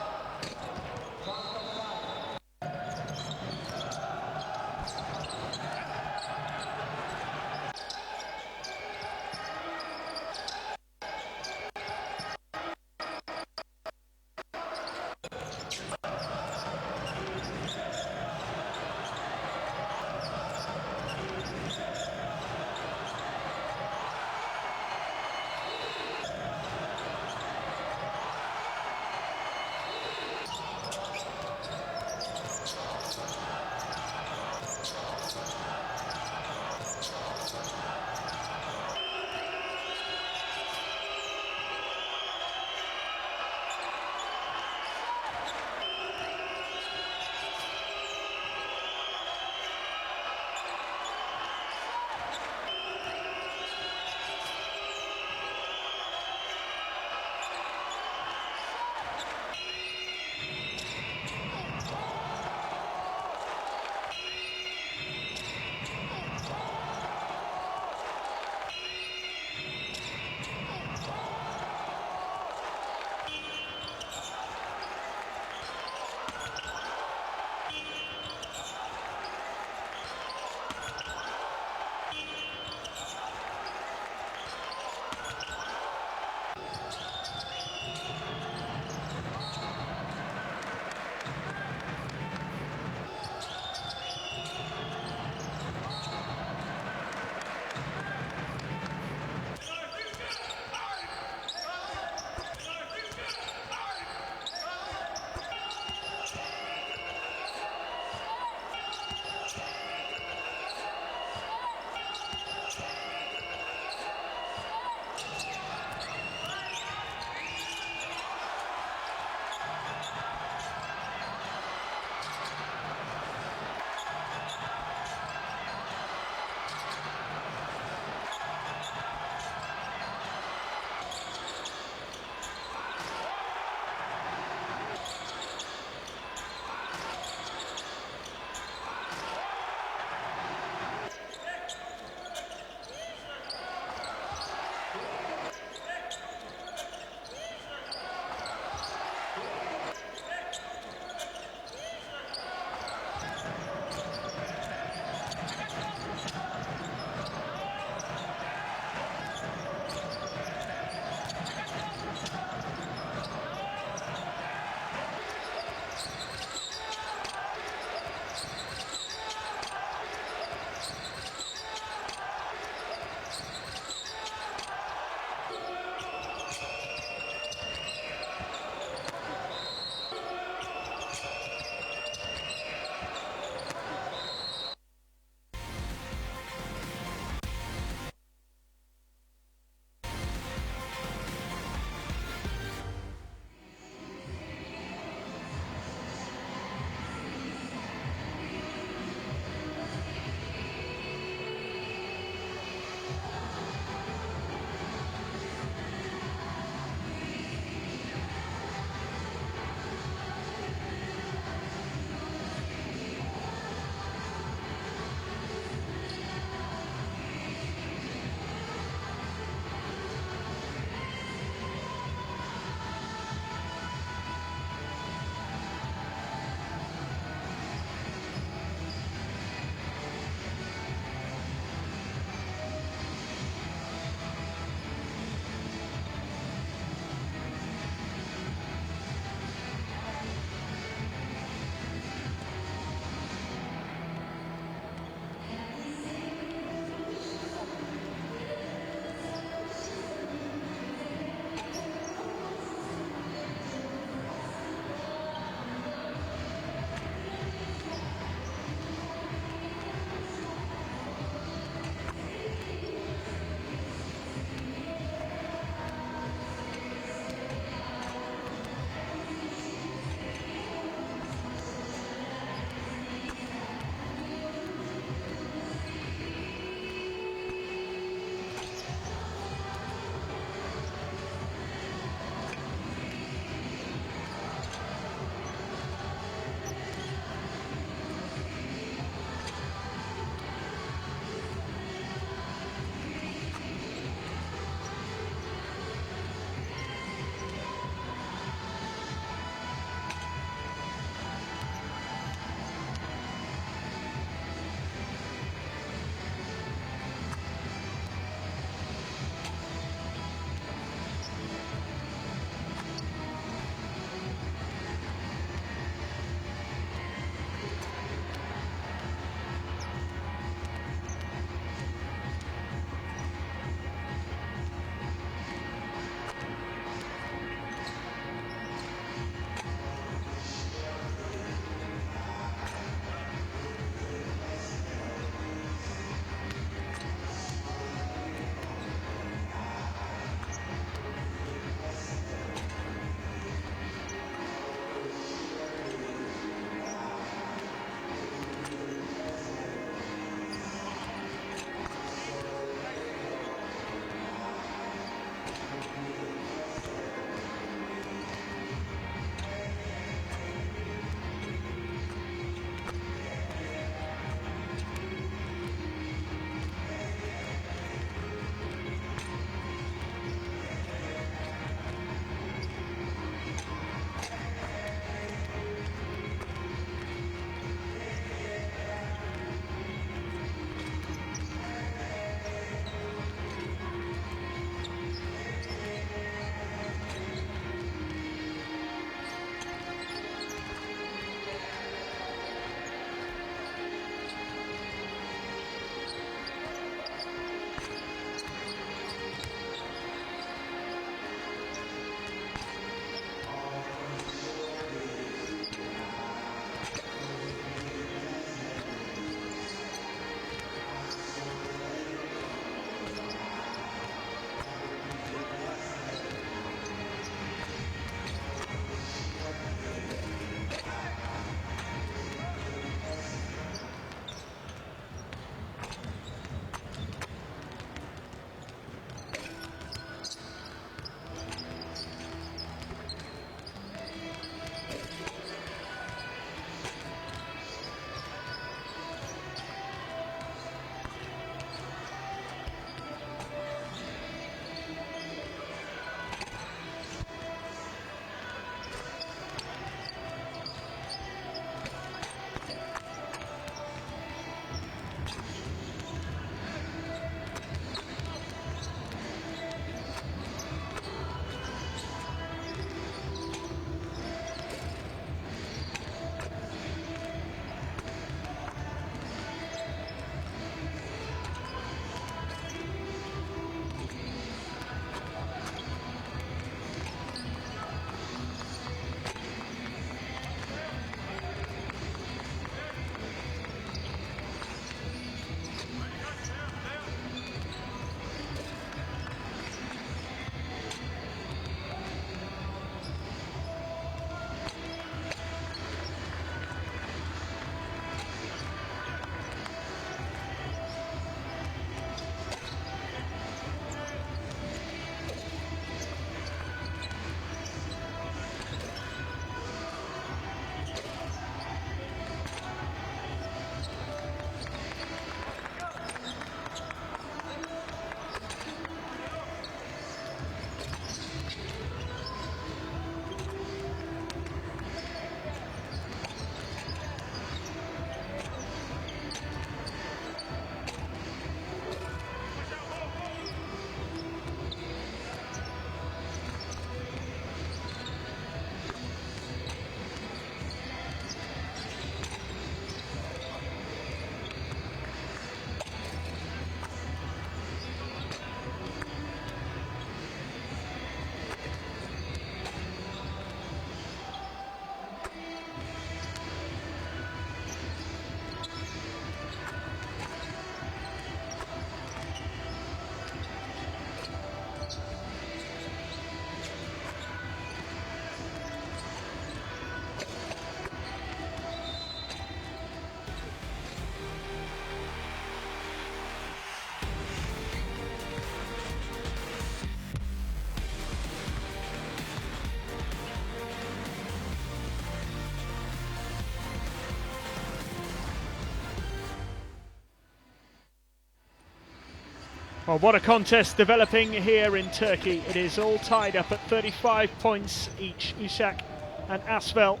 Well, what a contest developing here in Turkey. It is all tied up at 35 points each. Usak and ASVEL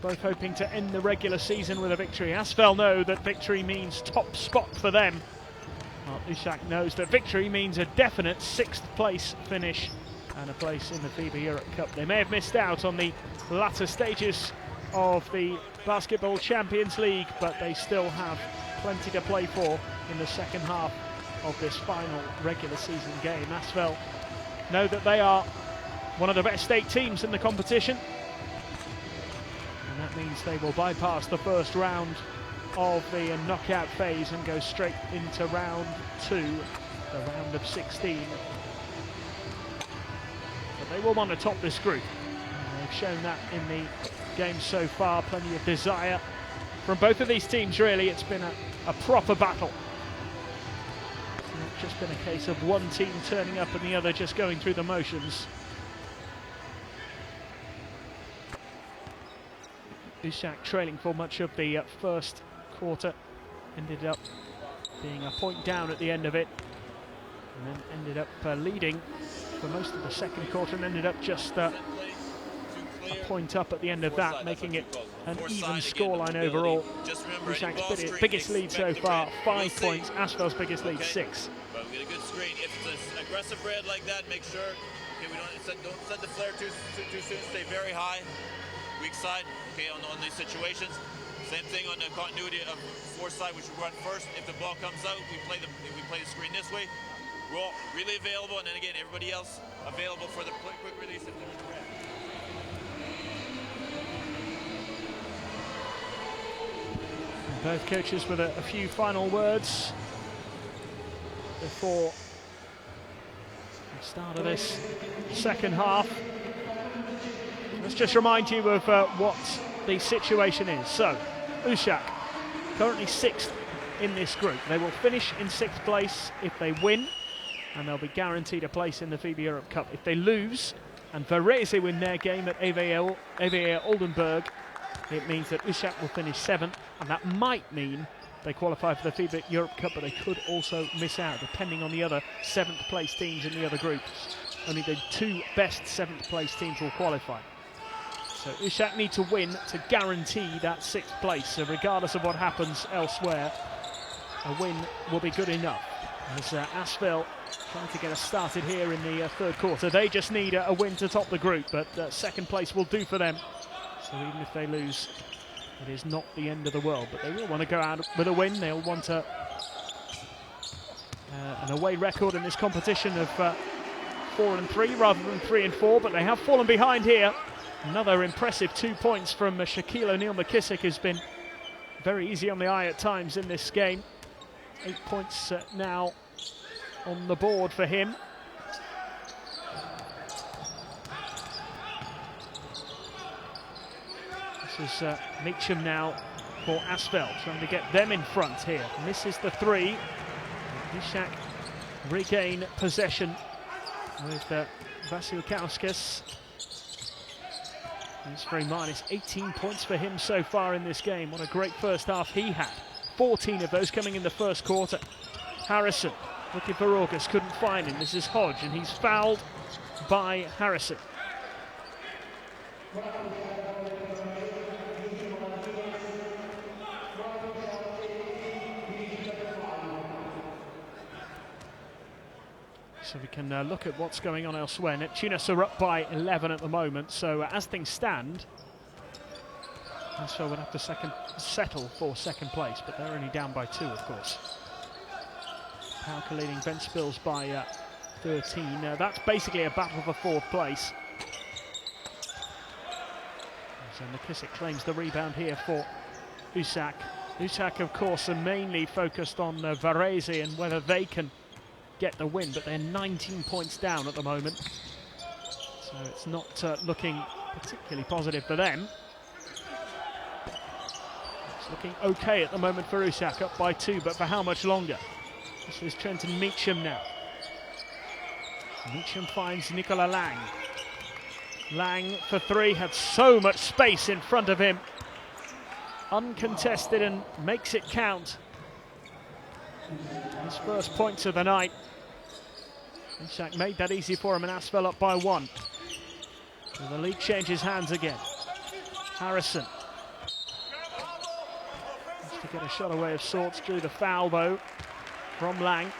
both hoping to end the regular season with a victory. ASVEL know that victory means top spot for them. Well, Usak knows that victory means a definite 6th place finish and a place in the FIBA Europe Cup. They may have missed out on the latter stages of the Basketball Champions League, but they still have plenty to play for in the second half of this final regular season game. ASVEL know that they are one of the best 8 teams in the competition, and that means they will bypass the first round of the knockout phase and go straight into round 2, the round of 16. But they will want to top this group. And they've shown that in the game so far. Plenty of desire from both of these teams, really. It's been a proper battle. It's not just been a case of one team turning up and the other just going through the motions. Usak trailing for much of the first quarter, ended up being a point down at the end of it, and then ended up leading for most of the second quarter, and ended up just a point up at the end of that, making it an even scoreline overall. Usak's biggest lead so far, 5 points. ASVEL's biggest lead, 6. But we get a good screen. If it's an aggressive red like that, make sure we don't set the flare too soon. Stay very high, weak side. Okay, on these situations. Same thing on the continuity of foresight, which we run first. If the ball comes out, we play the screen this way. We're all really available, and then again, everybody else available for the quick release if there's a red. Both coaches with a few final words before the start of this second half. Let's just remind you of what the situation is. So, Usak, currently 6th in this group. They will finish in 6th place if they win, and they'll be guaranteed a place in the FIBA Europe Cup. If they lose, and Varese win their game at ASVEL Oldenburg, it means that Usak will finish 7th, and that might mean they qualify for the FIBA Europe Cup, but they could also miss out, depending on the other 7th place teams in the other groups. Only the 2 best 7th place teams will qualify. So Usak need to win to guarantee that 6th place. So regardless of what happens elsewhere, a win will be good enough. As ASVEL trying to get us started here in the third quarter. They just need a win to top the group, but 2nd place will do for them. So even if they lose, it is not the end of the world. But they will want to go out with a win. They'll want an away record in this competition of 4-3 rather than 3-4. But they have fallen behind here. Another impressive 2 points from Shaquille O'Neal-McKissick has been very easy on the eye at times in this game. 8 points now on the board for him. This is Meacham now for ASVEL, trying to get them in front here. Misses the 3. Usak regain possession with Vasilkauskas. He's very minus 18 points for him so far in this game. What a great first half he had. 14 of those coming in the first quarter. Harrison looking for August, couldn't find him. This is Hodge, and he's fouled by Harrison. So we can look at what's going on elsewhere. Neptunas are up by 11 at the moment, so as things stand, ASVEL would have to settle for 2nd place, but they're only down by 2, of course. Pauker leading Ventspils by 13. That's basically a battle for 4th place. So McKissick claims the rebound here for Usak. Usak, of course, are mainly focused on Varese and whether they can get the win, but they're 19 points down at the moment. So it's not looking particularly positive for them. It's looking okay at the moment for Usak, up by 2, but for how much longer? This is Trenton Meacham now. Meacham finds Nicola Lang. Lang for 3, had so much space in front of him. Uncontested and makes it count. His first points of the night. Usak made that easy for him, and ASVEL up by 1. So the lead changes hands again. Harrison. Wants to get a shot away of sorts, drew the foul though from Lang.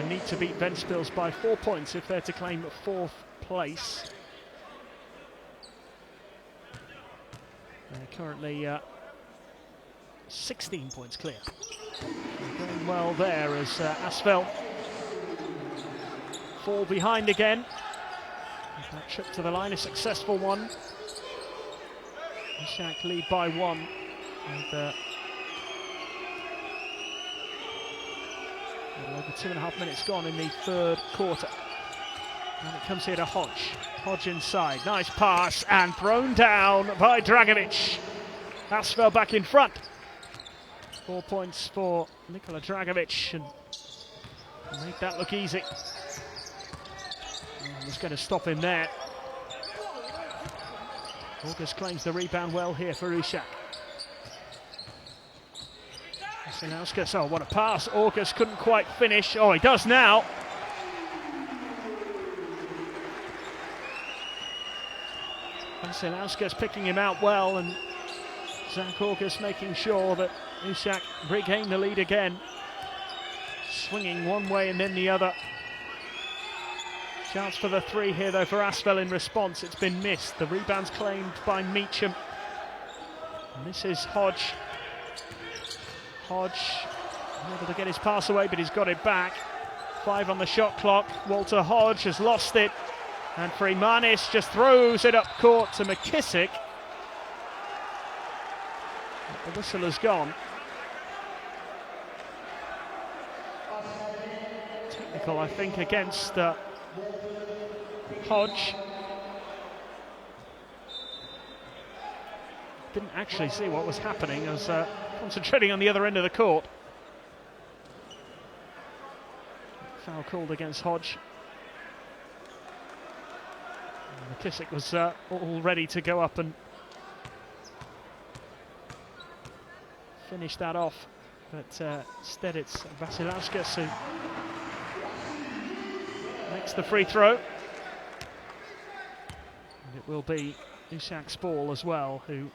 Need to beat Ventspils by 4 points if they're to claim 4th place. They're currently 16 points clear. They're going well there as ASVEL fall behind again. That trip to the line, a successful one. Usak lead by 1. And, over 2.5 minutes gone in the 3rd quarter. And it comes here to Hodge. Hodge inside. Nice pass and thrown down by Dragovic. ASVEL back in front. 4 points for Nikola Dragovic and make that look easy. And he's going to stop him there. August claims the rebound well here for Usak. Vasiliauskas, oh what a pass, August couldn't quite finish, oh he does now. Vasiliauskas picking him out well, and Zach August making sure that Usak regained the lead again. Swinging one way and then the other. Chance for the 3 here though for ASVEL in response, it's been missed. The rebound's claimed by Meacham. And this is Hodge. Hodge unable to get his pass away, but he's got it back. 5 on the shot clock. Walter Hodge has lost it, and Freemanis just throws it up court to McKissick. The whistle has gone. Technical, I think, against Hodge. Didn't actually see what was happening. I was concentrating on the other end of the court. Foul called against Hodge. And McKissick was all ready to go up and finish that off, but instead it's Vasiliauskas who makes the free throw. And it will be Usak's ball as well, who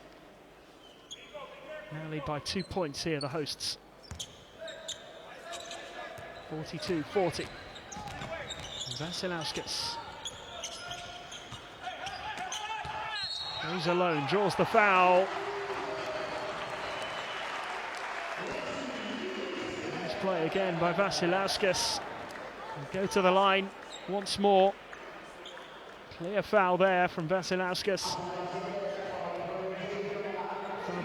now lead by 2 points here, the hosts. 42-40. Vasiliauskas goes alone, draws the foul. Nice play again by Vasiliauskas. Go to the line once more. Clear foul there from Vasiliauskas.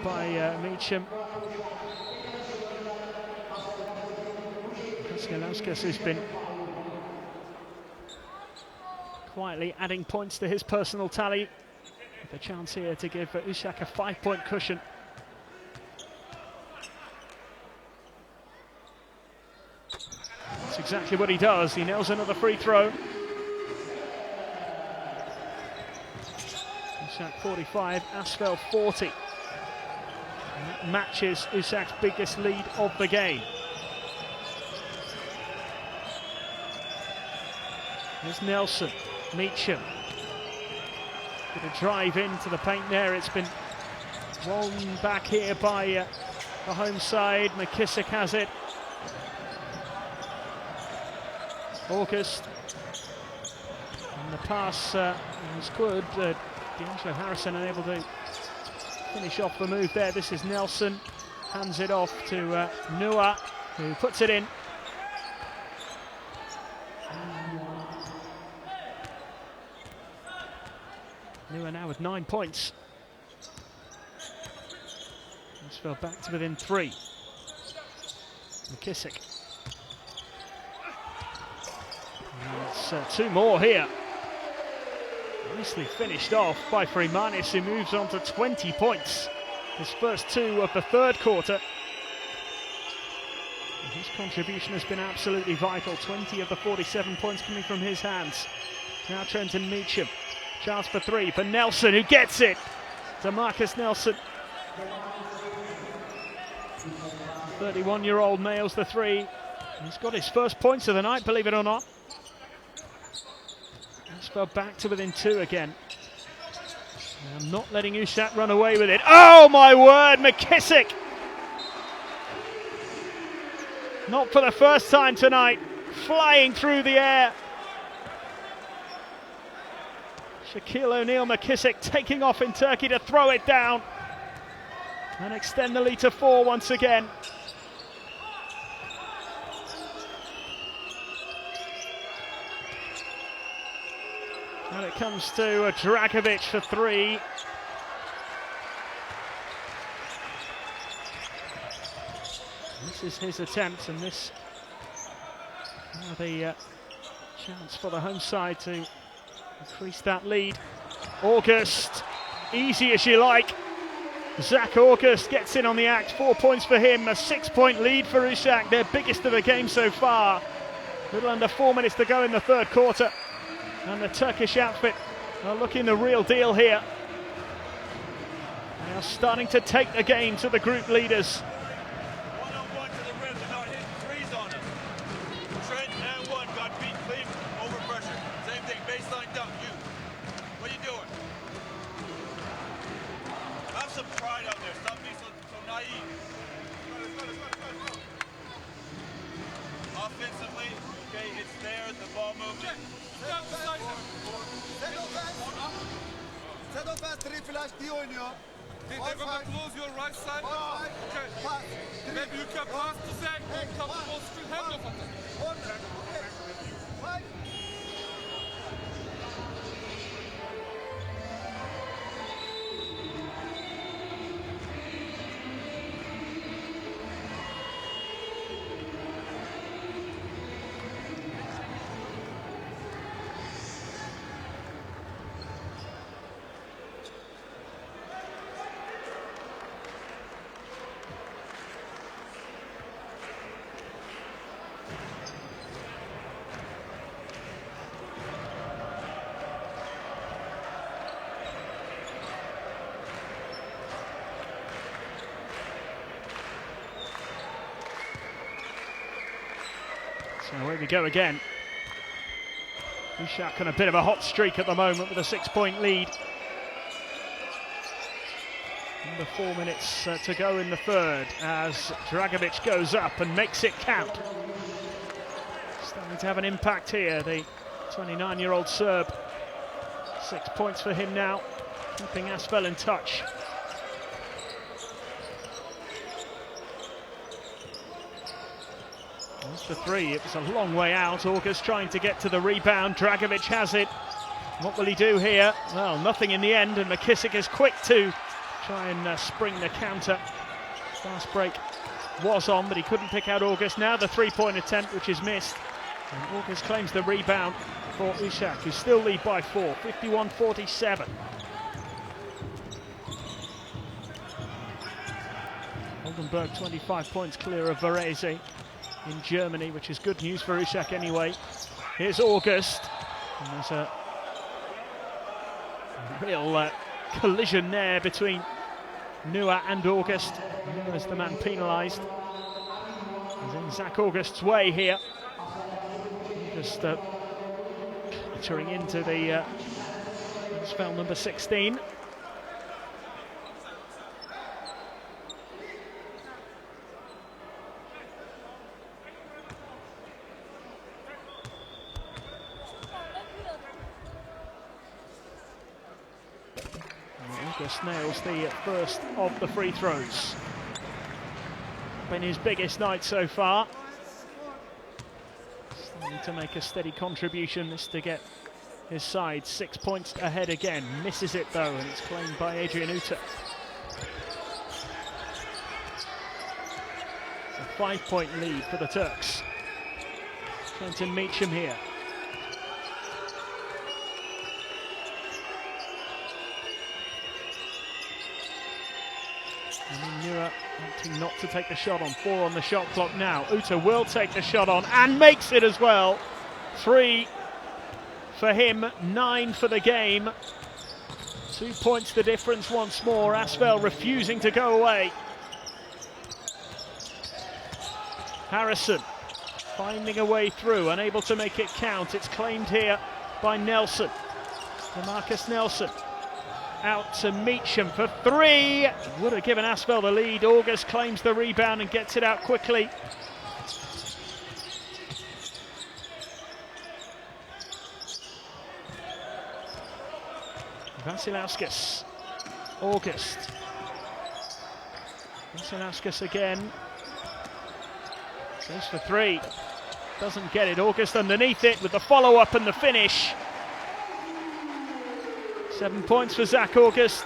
By Meacham. Vasiliauskas has been quietly adding points to his personal tally. With a chance here to give Usak a 5-point cushion. That's exactly what he does. He nails another free throw. Usak 45, ASVEL 40. And that matches Usak's biggest lead of the game. There's Nelson, Meacham. Going to drive into the paint there. It's been won back here by the home side. McKissick has it. August. And the pass was good. D'Angelo Harrison unable to finish off the move there. This is Nelson, hands it off to Nua, who puts it in. Nua now with 9 points. ASVEL back to within 3. McKissick. And it's 2 more here. Nicely finished off by Freemanis, who moves on to 20 points. his first 2 of the third quarter. And his contribution has been absolutely vital. 20 of the 47 points coming from his hands. Now Trenton Meacham. Chance for 3 for Nelson, who gets it. To Marcus Nelson. 31-year-old nails the 3. He's got his first points of the night, believe it or not. ASVEL back to within 2 again. And not letting Usak run away with it. Oh my word, McKissick! Not for the first time tonight, flying through the air. Shaquille O'Neal McKissick taking off in Turkey to throw it down and extend the lead to 4 once again. And it comes to Dragovic for 3. This is his attempt, and this the chance for the home side to increase that lead. August, easy as you like. Zach August gets in on the act. 4 points for him, a 6-point lead for Usak, their biggest of the game so far. Little under 4 minutes to go in the third quarter. And the Turkish outfit are looking the real deal here. They are starting to take the game to the group leaders. One-on-one to the rim, they're not hitting threes on him. Trent and 1 got beat clean over pressure. Same thing, baseline dunk, you. What are you doing? Have some pride out there, stop being so naive. Offensively, okay, it's there, the ball movement. Set offense, 3 flash, D oynuyor. They're gonna close your right side. Okay. Pass. Maybe you can pass to Zach or come to full screen handoff attack. Five. So away we go again. Usak on a bit of a hot streak at the moment with a 6-point lead. Under 4 minutes to go in the third as Dragovic goes up and makes it count. Starting to have an impact here, the 29-year-old Serb. 6 points for him now, keeping ASVEL in touch. That's the 3, it was a long way out. August trying to get to the rebound. Dragovic has it. What will he do here? Well, nothing in the end, and McKissick is quick to try and spring the counter. Fast break was on, but he couldn't pick out August. Now the 3-point attempt, which is missed. And August claims the rebound for Usak, who still lead by 4, 51-47. Oldenburg 25 points clear of Varese in Germany, which is good news for Usak anyway. Here's August, and there's a real collision there between Nua and August. Nua's the man penalised. He's in Zach August's way here. Just entering into the spell number 16. August nails the first of the free throws. Been his biggest night so far. Starting to make a steady contribution, this to get his side 6 points ahead again. Misses it though, and it's claimed by Adrian Uta. A 5-point lead for the Turks. Trenton Meacham here. Nua wanting not to take the shot on. 4 on the shot clock now. Uta will take the shot on and makes it as well. 3 for him, 9 for the game. 2 points the difference once more. ASVEL refusing to go away. Harrison finding a way through, unable to make it count. It's claimed here by Nelson. DeMarcus Nelson out to Meacham for 3. Would have given ASVEL the lead. August claims the rebound and gets it out quickly. Vasilauskas, August. Vasilauskas again. Goes for 3. Doesn't get it. August underneath it with the follow-up and the finish. 7 points for Zach August.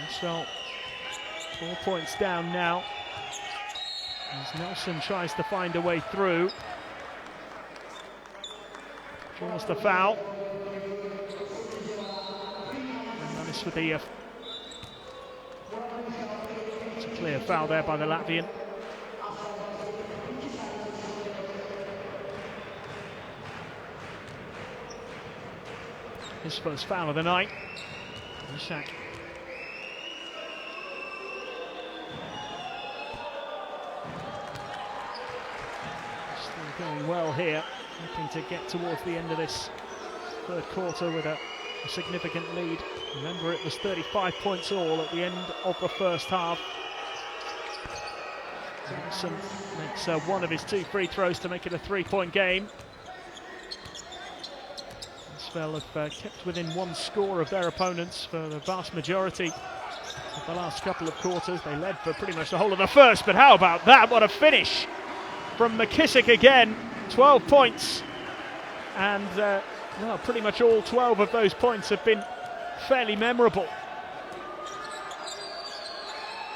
ASVEL 4 points down now, as Nelson tries to find a way through. Draws the foul. And notice with the it's a clear foul there by the Latvian. His first foul of the night. Usak. Still going well here, looking to get towards the end of this third quarter with a significant lead. Remember, it was 35 points all at the end of the first half. Nelson makes one of his 2 free throws to make it a 3-point game. ASVEL have kept within 1 score of their opponents for the vast majority of the last couple of quarters. They led for pretty much the whole of the first, but how about that? What a finish from McKissick again. 12 points, and well, pretty much all 12 of those points have been fairly memorable.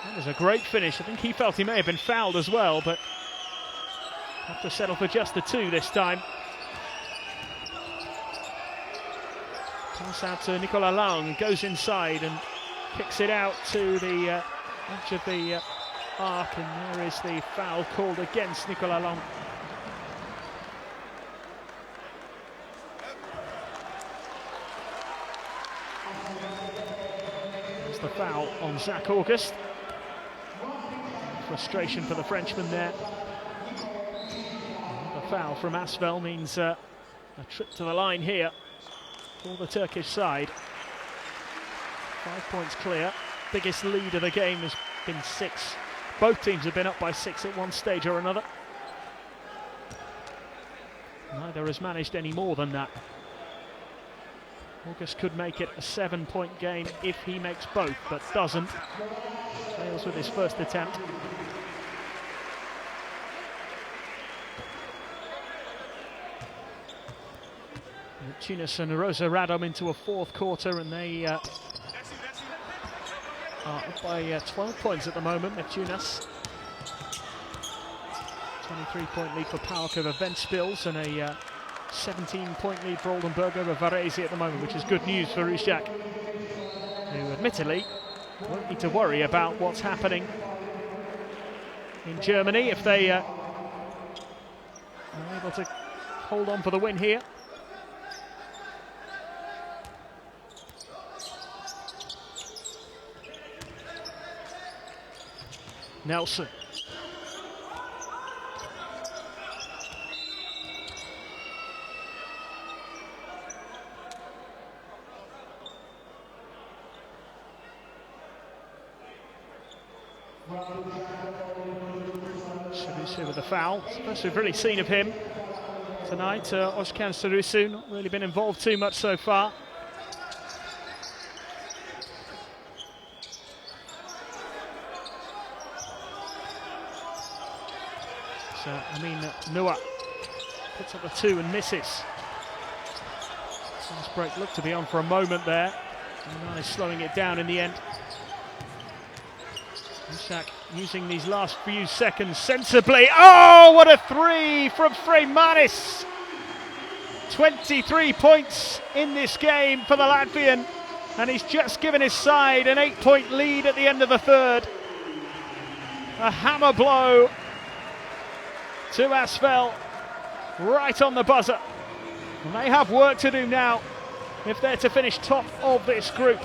That was a great finish. I think he felt he may have been fouled as well, but have to settle for just the 2 this time. Pass out to Nicolas Lang, goes inside and kicks it out to the edge of the arc, and there is the foul called against Nicolas Lang. There's the foul on Zach August. Frustration for the Frenchman there. And the foul from ASVEL means a trip to the line here for the Turkish side. 5 points clear. Biggest lead of the game has been 6. Both teams have been up by 6 at one stage or another. Neither has managed any more than that. August could make it a 7-point game if he makes both, but doesn't. Fails with his first attempt. Tunis and Rosa Radom into a 4th quarter, and they are up by 12 points at the moment. Tunis 23-point lead for PAOK over Ventspils, and a 17-point lead for Oldenburg over Varese at the moment, which is good news for Usak, who admittedly won't need to worry about what's happening in Germany if they are able to hold on for the win here. Nelson. Sarusu with the foul. It's the first we've really seen of him tonight. Özkan Sarusu not really been involved too much so far. Nua puts up a 2 and misses. Fast break looked to be on for a moment there. And is slowing it down in the end. Usak using these last few seconds sensibly. Oh, what a 3 from Freymanis! 23 points in this game for the Latvian, and he's just given his side an 8-point lead at the end of the third. A hammer blow to ASVEL right on the buzzer. And they have work to do now if they're to finish top of this group.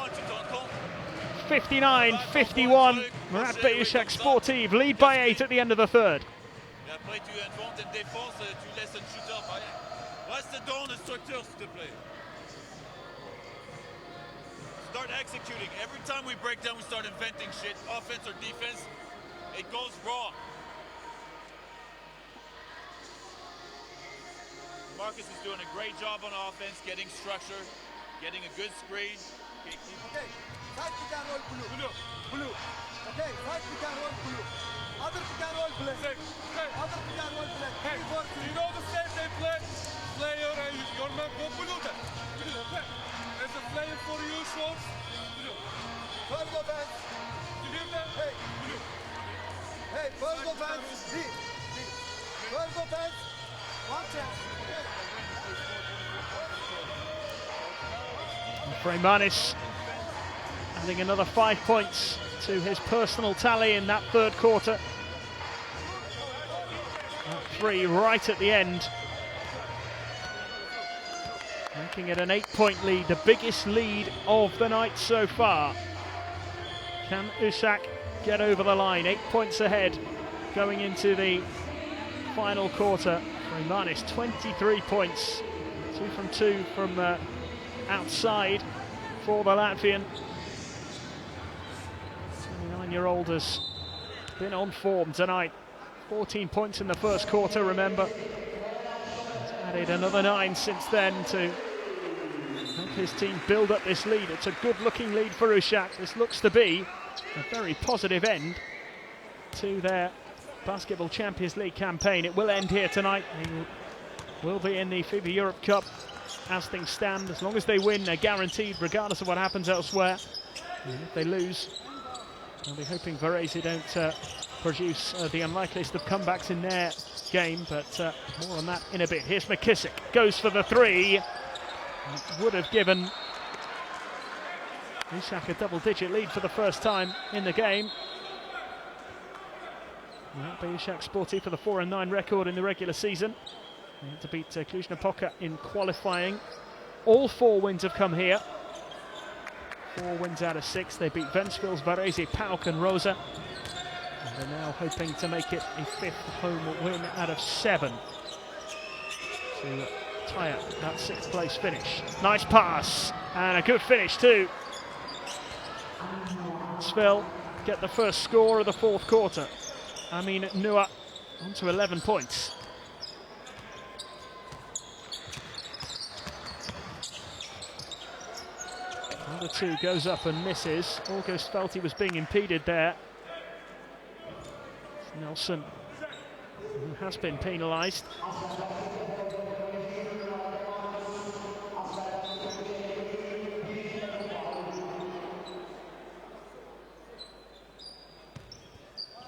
59-51, Muratbey Usak Sportif lead by 8 at the end of the third. Start executing. Every time we break down, we start inventing shit, offense or defense. It goes wrong. Marcus is doing a great job on offense, getting structure, getting a good screen. Okay, side pick and roll blue. Blue. Okay, side pick and roll blue. Other pick and roll black. Other pick and roll black. Hey, you know the same they play? Player and your man go blue then. Blue, okay. There's a player for you, shorts. Blue. First offense. You hear that? Hey. Blue. Hey, first offense. D. First offense. One chance. Freymanis adding another 5 points to his personal tally in that third quarter. That 3 right at the end, making it an 8-point lead, the biggest lead of the night so far. Can Usak get over the line? 8 points ahead going into the final quarter. Freymanis 23 points, 2 from 2 from outside for the Latvian. 29-year-old has been on form tonight. 14 points in the first quarter, remember. He's added another 9 since then to help his team build up this lead. It's a good-looking lead for Usak. This looks to be a very positive end to their Basketball Champions League campaign. It will end here tonight. They will be in the FIBA Europe Cup as things stand. As long as they win, they're guaranteed regardless of what happens elsewhere. And if they lose, they'll be hoping Varese don't produce the unlikeliest of comebacks in their game, but more on that in a bit. Here's McKissick, goes for the 3. It would have given Usak a double-digit lead for the first time in the game. Muratbey Usak Sportif for the 4-9 record in the regular season. They had to beat Cluj-Napoca in qualifying. All 4 wins have come here. 4 wins out of 6. They beat Ventspils, Varese, PAOK and Rosa. And they're now hoping to make it a 5th home win out of 7 to tie up that 6th place finish. Nice pass and a good finish too. ASVEL get the first score of the 4th quarter. Amin Nua on to 11 points. Number 2 goes up and misses. August felt he was being impeded there. It's Nelson, who has been penalised.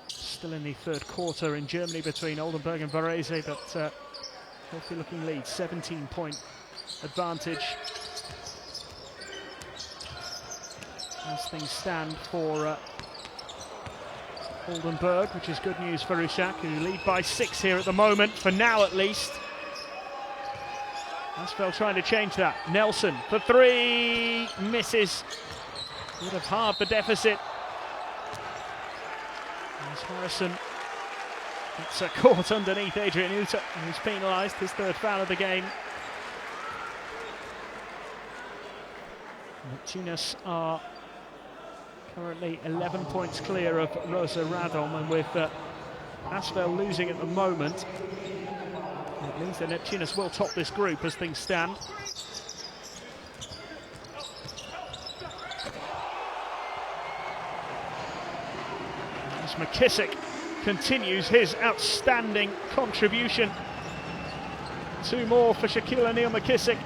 Still in the third quarter in Germany between Oldenburg and Varese, but healthy looking lead, 17-point advantage as things stand for Oldenburg, which is good news for Usak, who lead by 6 here at the moment, for now at least. ASVEL trying to change that. Nelson for 3, misses. Would have halved the deficit. As Harrison gets caught underneath Adrian Uta, who's penalised, his 3rd foul of the game. Tunis are currently 11 points clear of Rosa Radom, and with ASVEL losing at the moment, it means that Neptunus will top this group as things stand. As McKissick continues his outstanding contribution. 2 more for Shaquille O'Neal McKissick.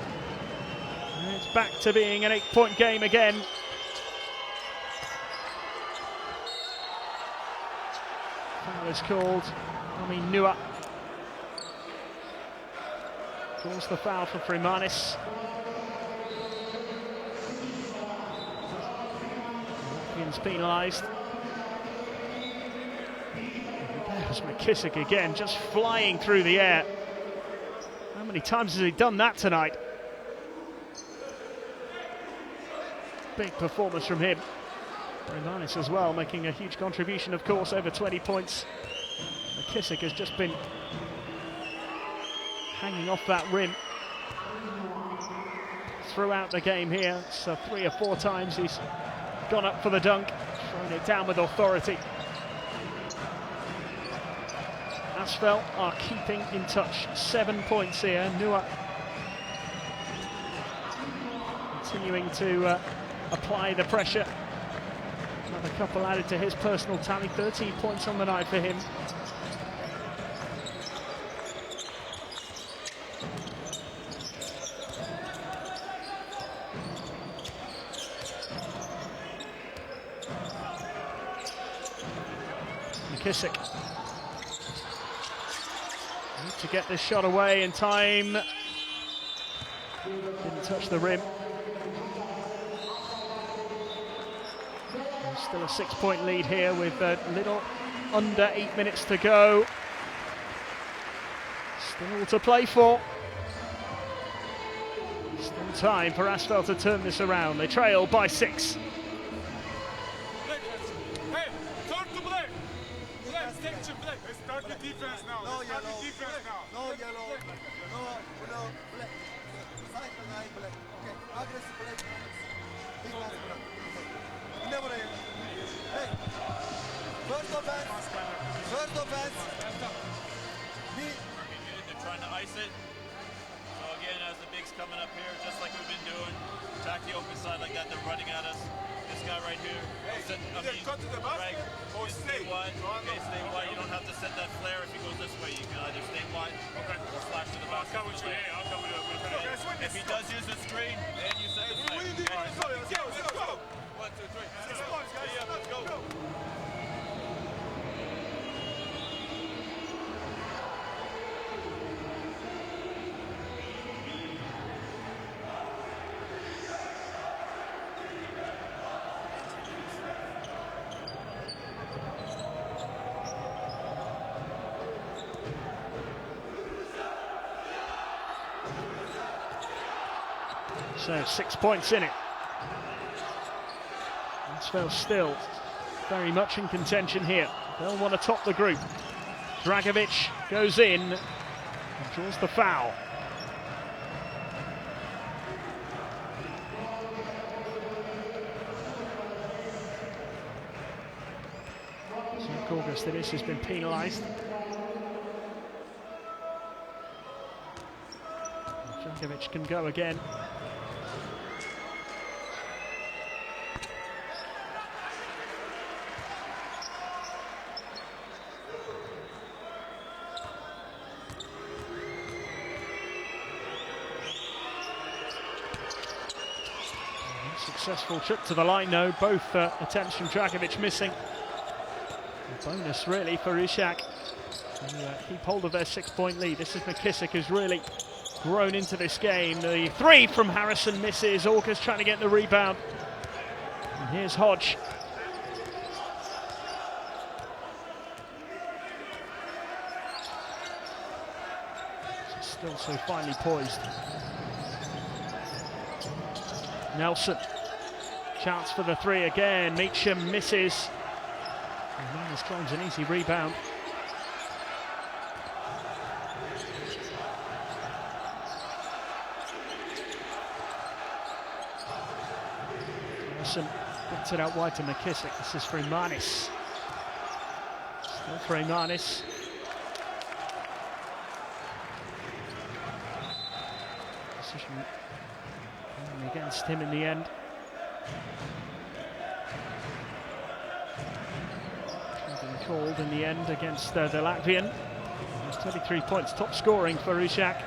And it's back to being an 8-point game again. Foul is called. Amin Nua. Draws the foul for Freemanis. Latvians penalised. There's McKissick again, just flying through the air. How many times has he done that tonight? Big performance from him. Freemanis as well, making a huge contribution, of course, over 20 points. McKissick has just been hanging off that rim throughout the game here. So 3 or 4 times he's gone up for the dunk, thrown it down with authority. ASVEL are keeping in touch. 7 points here. Nua continuing to apply the pressure. Another couple added to his personal tally. 13 points on the night for him. McKissick. Need to get this shot away in time. Didn't touch the rim. There's still a 6-point lead here with a little under 8 minutes to go. Still to play for. Still time for ASVEL to turn this around. They trail by 6. Start the defense now. No Start yellow. the defense now. No yellow. No black. Side the line black. Okay. Aggressive black. Big man black. Okay. Never again. Hey. First offense. First offense. Me. They're trying to ice it. So again, as the bigs coming up here, just like we've been doing, attack the open side like that. They're running at us. This guy right here. Cut to the basket or stay wide. Okay, stay wide. You don't have to set that flare if he goes this way. You can either stay wide or flash to the basket. I'll come with you. Yeah, I'll come with you. If he does use the screen, then you set the flare. Let's go. 1, 2, 3. 6 points, guys. Yeah, let's go. So 6 points in it. ASVEL still very much in contention here. They'll want to top the group. Dragovic goes in and draws the foul. So Augustinus has been penalised. Dragovic can go again. Successful trip to the line, though. Both attempts from Dragovic missing. A bonus, really, for Usak to keep hold of their 6-point lead. This is McKissick, who's really grown into this game. The 3 from Harrison misses. August trying to get the rebound. And here's Hodge. Still so finely poised. Nelson. Chance for the 3 again. Meacham misses. And Minus claims an easy rebound. Nelson gets it out wide to McKissick. This is Freemanis. Still Freemanis. Decision against him in the end. Been called in the end against the Latvian. There's 33 points, top scoring for Usak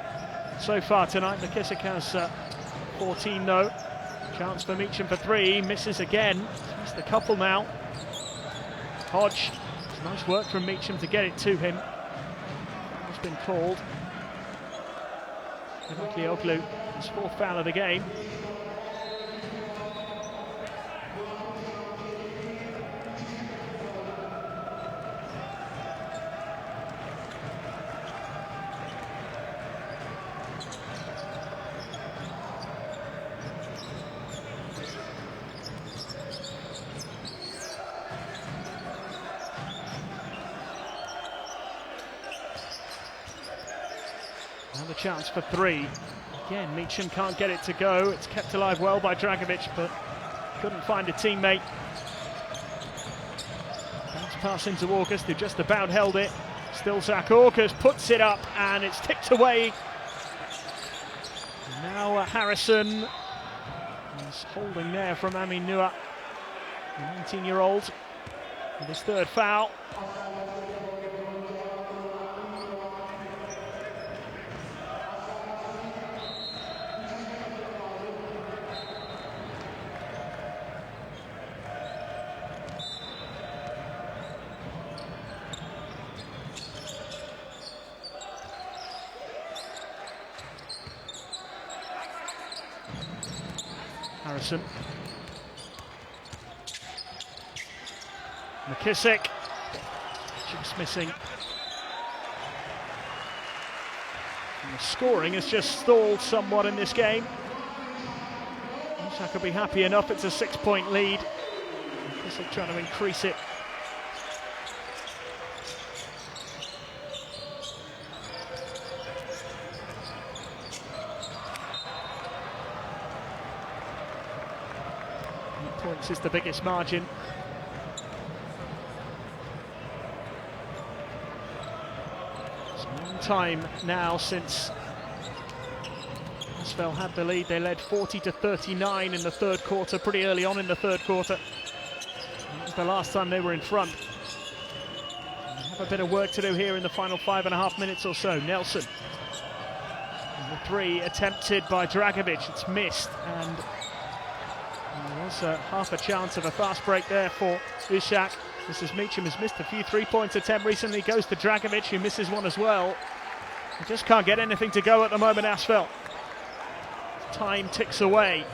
so far tonight. McKissick has 14 though. Chance for Meacham for 3, misses again. He's the couple now. Hodge, it's nice work from Meacham to get it to him. It's been called. Muratbey, his 4th foul of the game. Another chance for 3. Again, Meacham can't get it to go. It's kept alive well by Dragovic, but couldn't find a teammate. Bounce pass into August, who just about held it. Still Zach August puts it up, and it's tipped away. Now Harrison is holding there from Amin Nua, the 19-year-old, with his 3rd foul. Harrison. McKissick. Just missing. And the scoring has just stalled somewhat in this game. Usak could be happy enough. It's a 6-point lead. McKissick trying to increase it. Points is the biggest margin. It's a long time now since ASVEL had the lead. They led 40-39 in the 3rd quarter, pretty early on in the 3rd quarter. That was the last time they were in front. They have a bit of work to do here in the final 5.5 minutes or so. Nelson. And the 3 attempted by Dragovic. It's missed, and there was half a chance of a fast break there for Usak. This is Meacham, has missed a few 3-point attempts recently. Goes to Dragovic, who misses one as well. He just can't get anything to go at the moment, ASVEL. Time ticks away.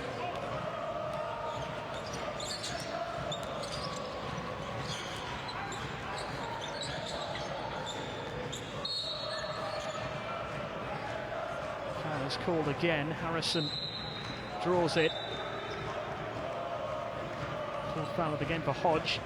Foul is called again. Harrison draws it. 4th foul of the game for Hodge.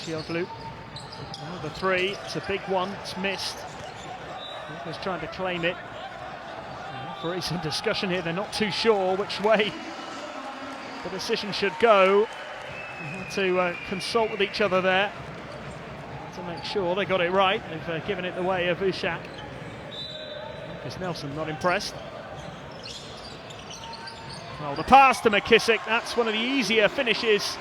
Shioglu. Now the 3. It's a big one. It's missed. He's trying to claim it. The referee's in discussion here. They're not too sure which way the decision should go. They had to consult with each other there to make sure they got it right. They've given it the way of Usak. Marcus Nelson not impressed. Well, the pass to McKissick, that's one of the easier finishes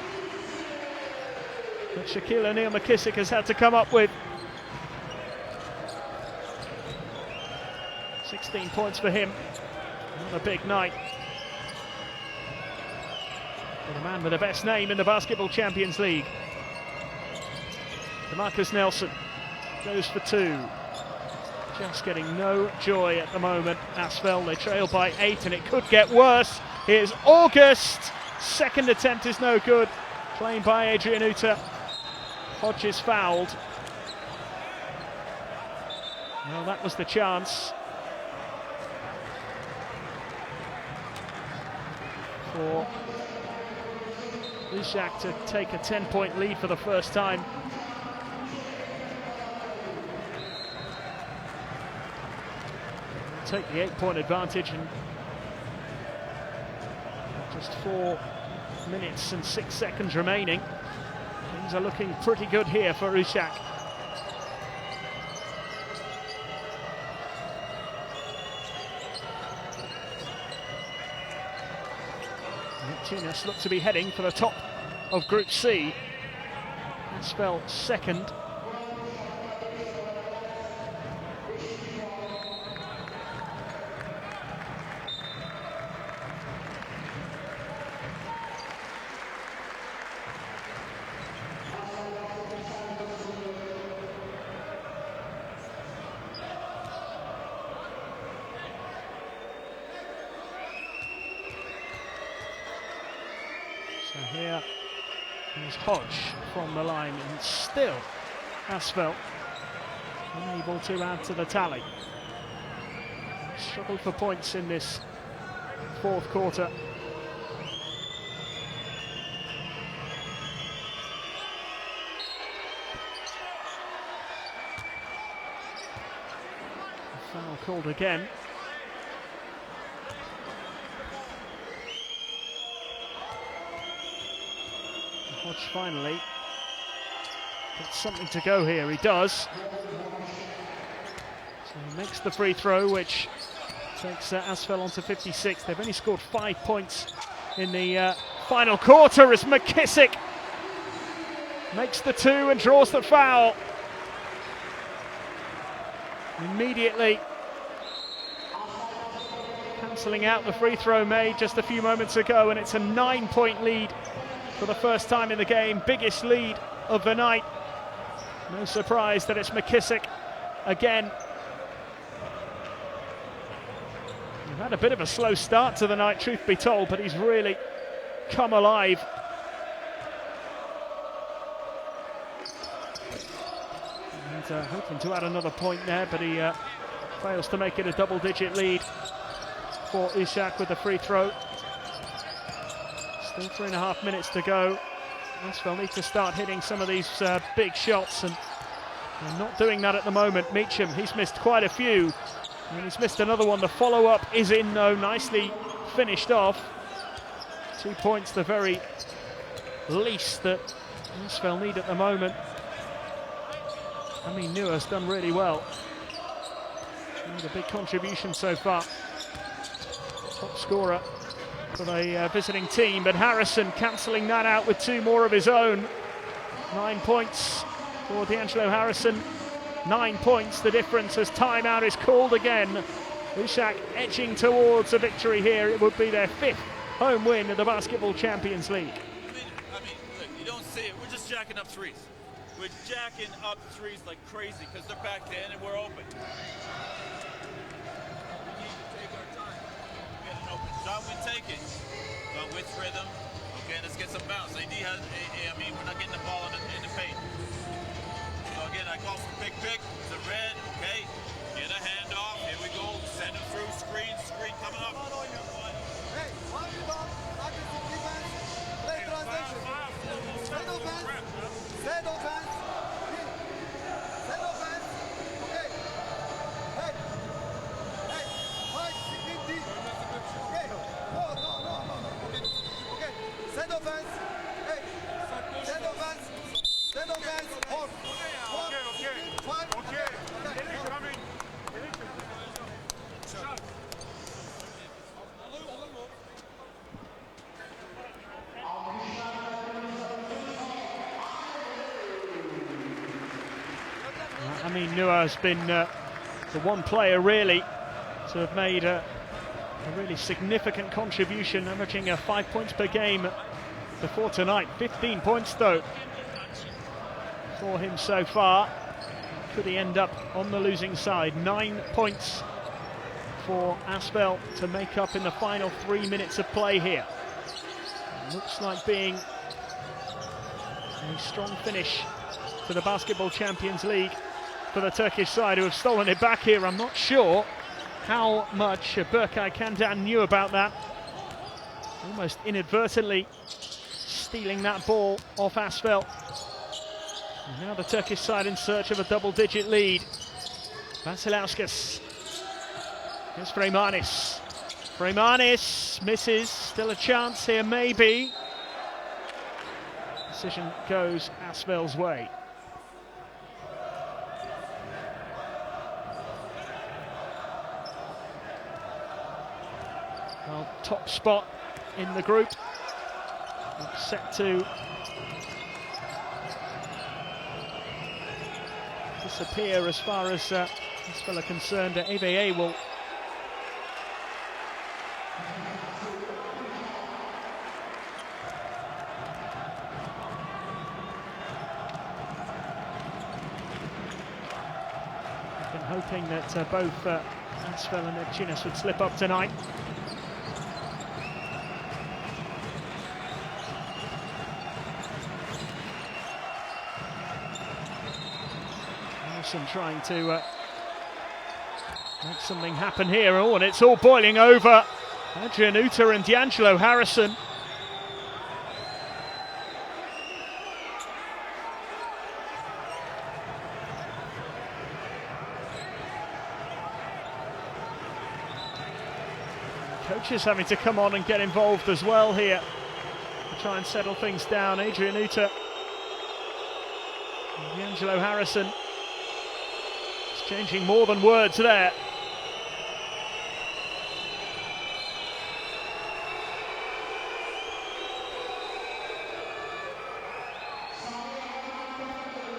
that Shaquille O'Neal McKissick has had to come up with. 16 points for him. What a big night. For the man with the best name in the Basketball Champions League. DeMarcus Nelson goes for 2. Just getting no joy at the moment. ASVEL, they trail by 8 and it could get worse. Here's August. 2nd attempt is no good. Claimed by Adrian Uta. Hodges fouled. Well, that was the chance for Usak to take a 10-point lead for the first time. Take the 8-point advantage, and just 4 minutes and 6 seconds remaining. Things are looking pretty good here for Usak. Tunis look to be heading for the top of Group C. ASVEL 2nd. Here is Hodge from the line, and still ASVEL unable to add to the tally. Struggled for points in this fourth quarter. Foul called again. Hodge finally got something to go here. He does. So he makes the free throw, which takes ASVEL on to 56. They've only scored 5 points in the final quarter as McKissick makes the 2 and draws the foul. Immediately cancelling out the free throw made just a few moments ago, and it's a 9-point lead for the first time in the game. Biggest lead of the night. No surprise that it's McKissick again. We've had a bit of a slow start to the night, truth be told, but he's really come alive. And hoping to add another point there, but he fails to make it a double-digit lead for Usak with the free throw. Still 3.5 minutes to go. ASVEL need to start hitting some of these big shots, and they're not doing that at the moment. Meacham, he's missed quite a few. And he's missed another one. The follow-up is in, though. Nicely finished off. 2 points, the very least that ASVEL need at the moment. I mean, Nua's done really well. Made a big contribution so far. Top scorer for the visiting team, but Harrison cancelling that out with 2 more of his own. 9 points for D'Angelo Harrison. 9 points, the difference as timeout is called again. Usak edging towards a victory here. It would be their 5th home win in the Basketball Champions League. I mean, look, you don't see it. We're just jacking up threes. We're jacking up threes like crazy because they're back there and we're open. We need to take our time. Get an open shot, we take it. But with rhythm, okay, let's get some bounce. AD has, I mean, we're not getting the ball in the paint. So again, I call for pick, to red, okay? Get a hand off, here we go, send it through, screen coming up. Hey, one rebound, aggressive defense, play transition. Set offense, set offense, set offense, okay. Hey, fight, deep. Okay, no, okay, set offense, hey, set offense, hold. I mean, Nua has been the one player really to have made a really significant contribution, averaging 5 points per game before tonight. 15 points though for him so far. Could he end up on the losing side? 9 points for ASVEL to make up in the final 3 minutes of play here. Looks like being a strong finish to the Basketball Champions League for the Turkish side, who have stolen it back here. I'm not sure how much Berkay Kandan knew about that. Almost inadvertently stealing that ball off ASVEL. And now the Turkish side in search of a double-digit lead. Vasilauskas. Here's Freymanis. Freymanis misses. Still a chance here, maybe. Decision goes ASVEL's way. Well, top spot in the group. Set to disappear as far as ASVEL are concerned. AVA will been hoping that both ASVEL and Neptunis would slip up tonight. Harrison trying to make something happen here. Oh, and it's all boiling over. Adrian Uta and D'Angelo Harrison. Coaches having to come on and get involved as well here to try and settle things down. Adrian Uta and D'Angelo Harrison exchanging more than words there.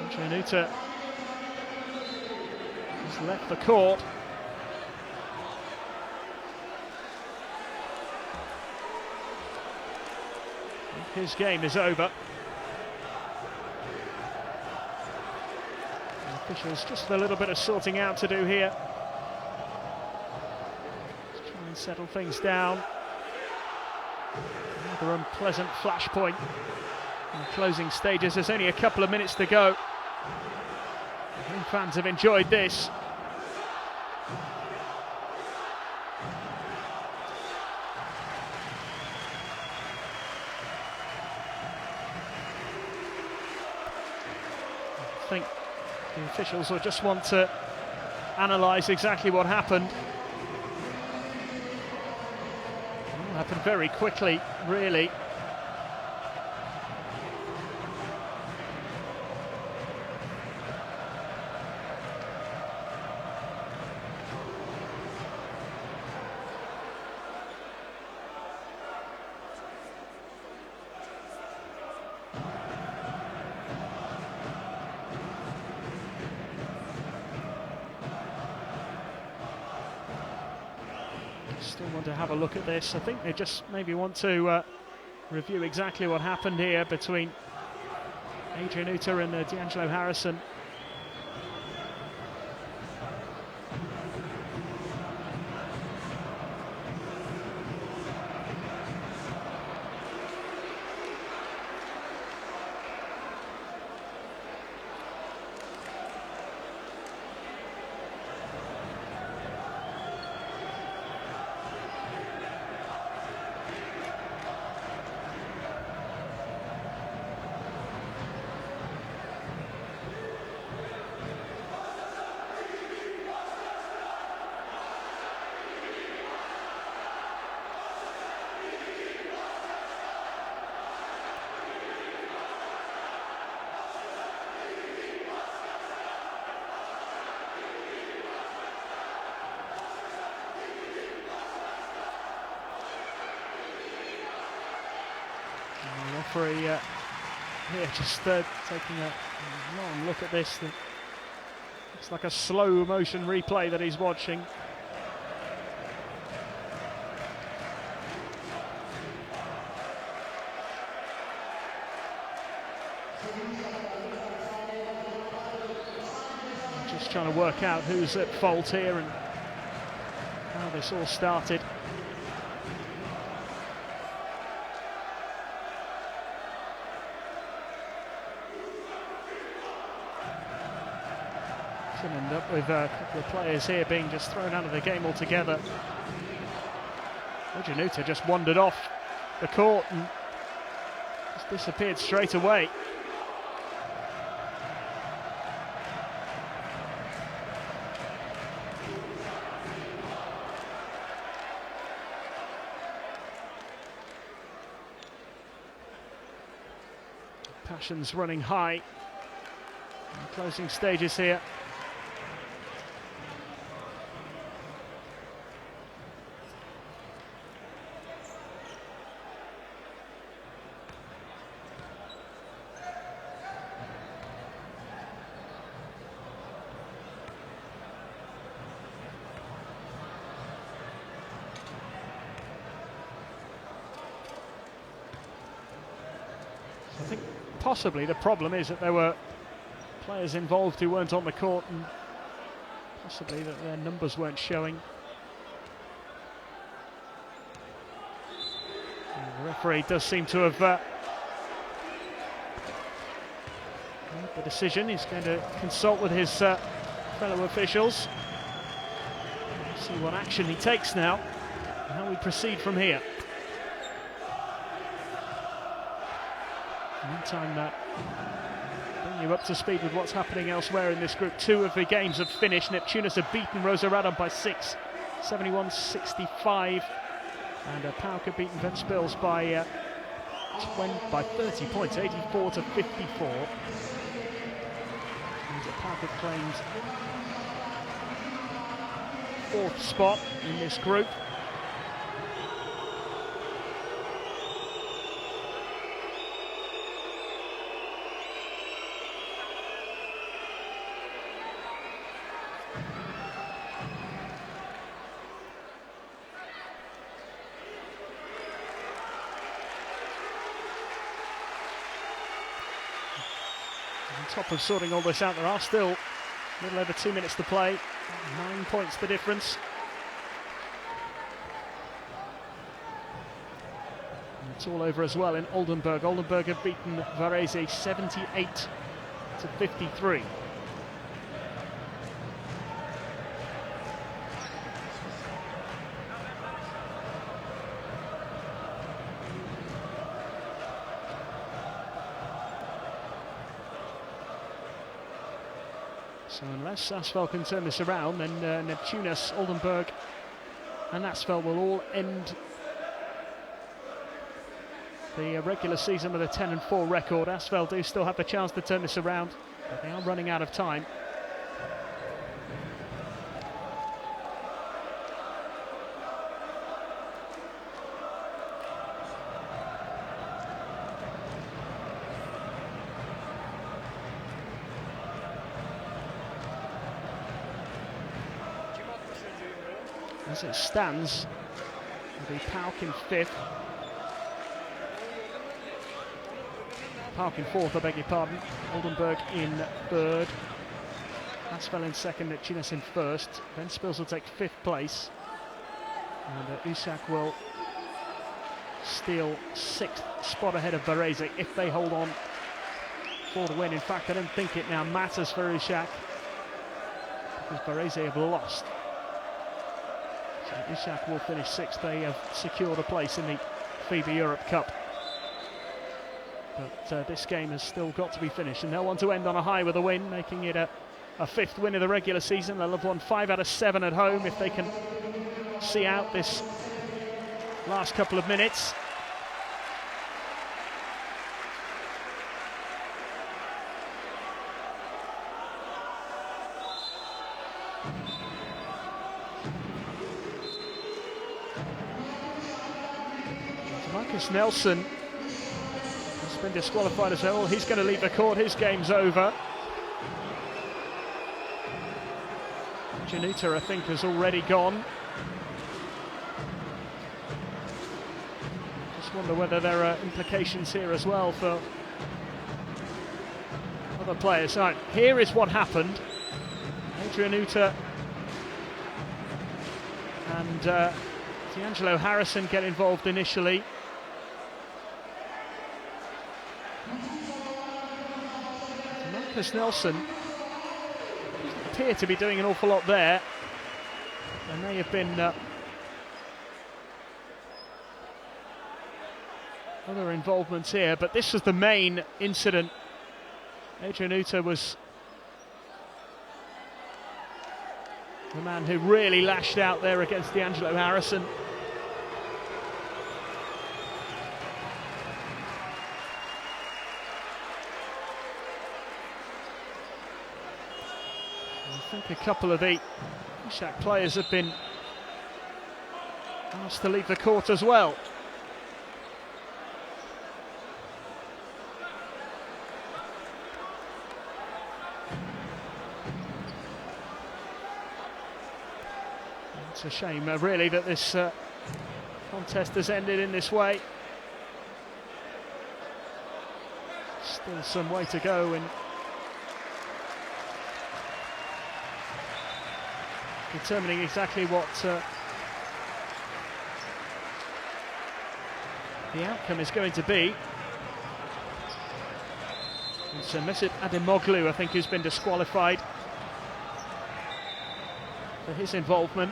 Adrian Uta has left the court. His game is over. The officials just a little bit of sorting out to do here. Let's try and settle things down. Another unpleasant flashpoint in the closing stages. There's only a couple of minutes to go. I think fans have enjoyed this. I think the officials will just want to analyse exactly what happened. It happened very quickly, really. Still want to have a look at this. I think they just maybe want to review exactly what happened here between Adrian Uta and D'Angelo Harrison. The referee here just taking a long look at this. Looks like a slow motion replay that he's watching. Just trying to work out who's at fault here and how this all started. Could end up with a couple of players here being just thrown out of the game altogether. Adrian Uta just wandered off the court and just disappeared straight away. Passions running high in the closing stages here. I think possibly the problem is that there were players involved who weren't on the court and possibly that their numbers weren't showing. And the referee does seem to have the decision. He's going to consult with his fellow officials. See what action he takes now and how we proceed from here. Meantime, bring you up to speed with what's happening elsewhere in this group. 2 of the games have finished. Neptunas have beaten Rozeradom by 6, 71-65. And PAOK have beaten Ventspils by 30 points, 84-54. And PAOK have claimed 4th spot in this group. On top of sorting all this out, there are still a little over 2 minutes to play. 9 points the difference. And it's all over as well in Oldenburg. Oldenburg have beaten Varese 78-53. So unless ASVEL can turn this around, then Neptunas, Oldenburg and ASVEL will all end the regular season with a 10-4 record. ASVEL do still have the chance to turn this around, but they are running out of time. As it stands, it'll be PAOK in 5th. PAOK in 4th, I beg your pardon. Oldenburg in 3rd. ASVEL in 2nd, Neptunas in 1st. Ventspils will take 5th place. And Usak will steal 6th spot ahead of Varese if they hold on for the win. In fact, I don't think it now matters for Usak because Varese have lost. So Usak will finish 6th. They have secured a place in the FIBA Europe Cup. But this game has still got to be finished, and they'll want to end on a high with a win, making it a 5th win of the regular season. They'll have won 5 out of 7 at home if they can see out this last couple of minutes. Marcus Nelson has been disqualified as well. He's going to leave the court. His game's over. Januta, I think, has already gone. Just wonder whether there are implications here as well for other players. Right, here is what happened. Januta and D'Angelo Harrison get involved initially. Marcus Nelson doesn't appear to be doing an awful lot there. There may have been other involvements here, but this was the main incident. Januta was the man who really lashed out there against D'Angelo Harrison. I think a couple of the Usak players have been asked to leave the court as well. It's a shame, really, that this contest has ended in this way. Still some way to go in determining exactly what the outcome is going to be. It's Mesut Ademoglu, I think, who's been disqualified for his involvement.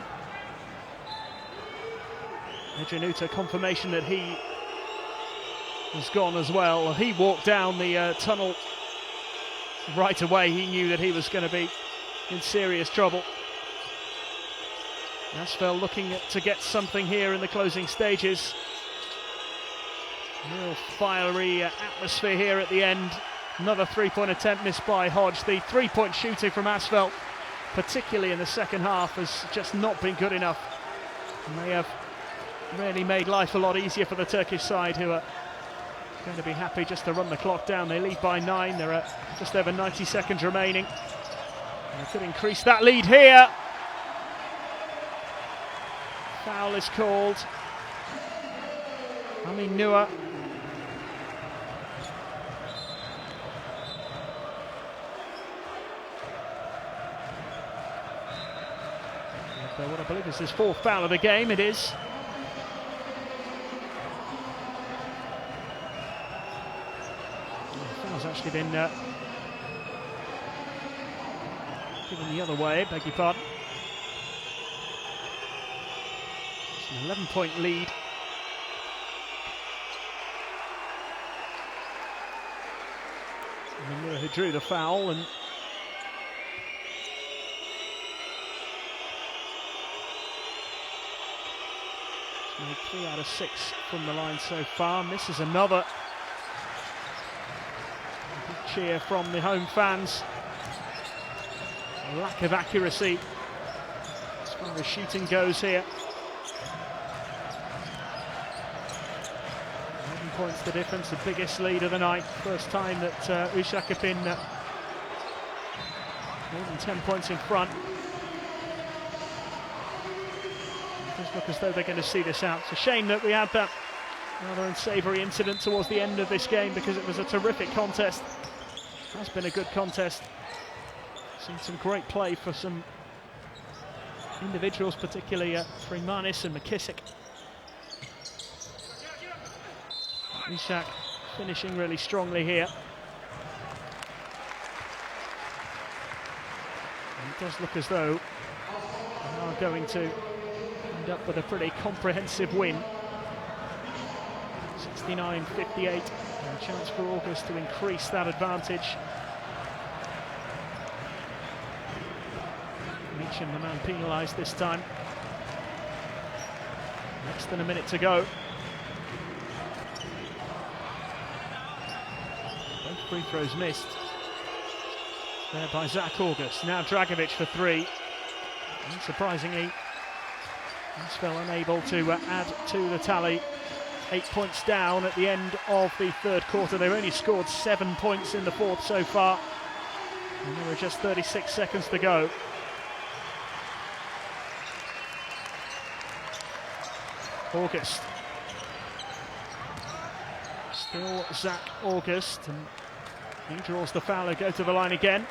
Adrianuta, confirmation that he has gone as well. He walked down the tunnel right away. He knew that he was going to be in serious trouble. ASVEL looking to get something here in the closing stages. Real fiery atmosphere here at the end. Another three-point attempt missed by Hodge. The three-point shooting from ASVEL, particularly in the second half, has just not been good enough. And they have really made life a lot easier for the Turkish side, who are going to be happy just to run the clock down. They lead by 9. There are just over 90 seconds remaining. And they could increase that lead here. Foul is called. Amin Nua. What I believe is his fourth foul of the game. It is. The foul's actually been given the other way, beg your pardon. It's an 11-point lead. Miller who drew the foul, and he's made 3 out of 6 from the line so far. Misses another. A big cheer from the home fans. A lack of accuracy as far as shooting goes here. 11 points the difference, the biggest lead of the night. First time that Usak have been more than 10 points in front. It does look as though they're going to see this out. It's a shame that we had that rather unsavoury incident towards the end of this game, because it was a terrific contest. It has been a good contest. Seen some great play for some individuals, particularly Freemanis and McKissick. Usak finishing really strongly here. And it does look as though they are going to end up with a pretty comprehensive win. 69-58, and a chance for August to increase that advantage. Meacham, the man penalised this time. Less than a minute to go. Both free throws missed there by Zach August. Now Dragovic for 3. Unsurprisingly, ASVEL unable to add to the tally. 8 points down at the end of the third quarter. They've only scored 7 points in the fourth so far, and there are just 36 seconds to go. August. Still Zach August, and he draws the foul and go to the line again.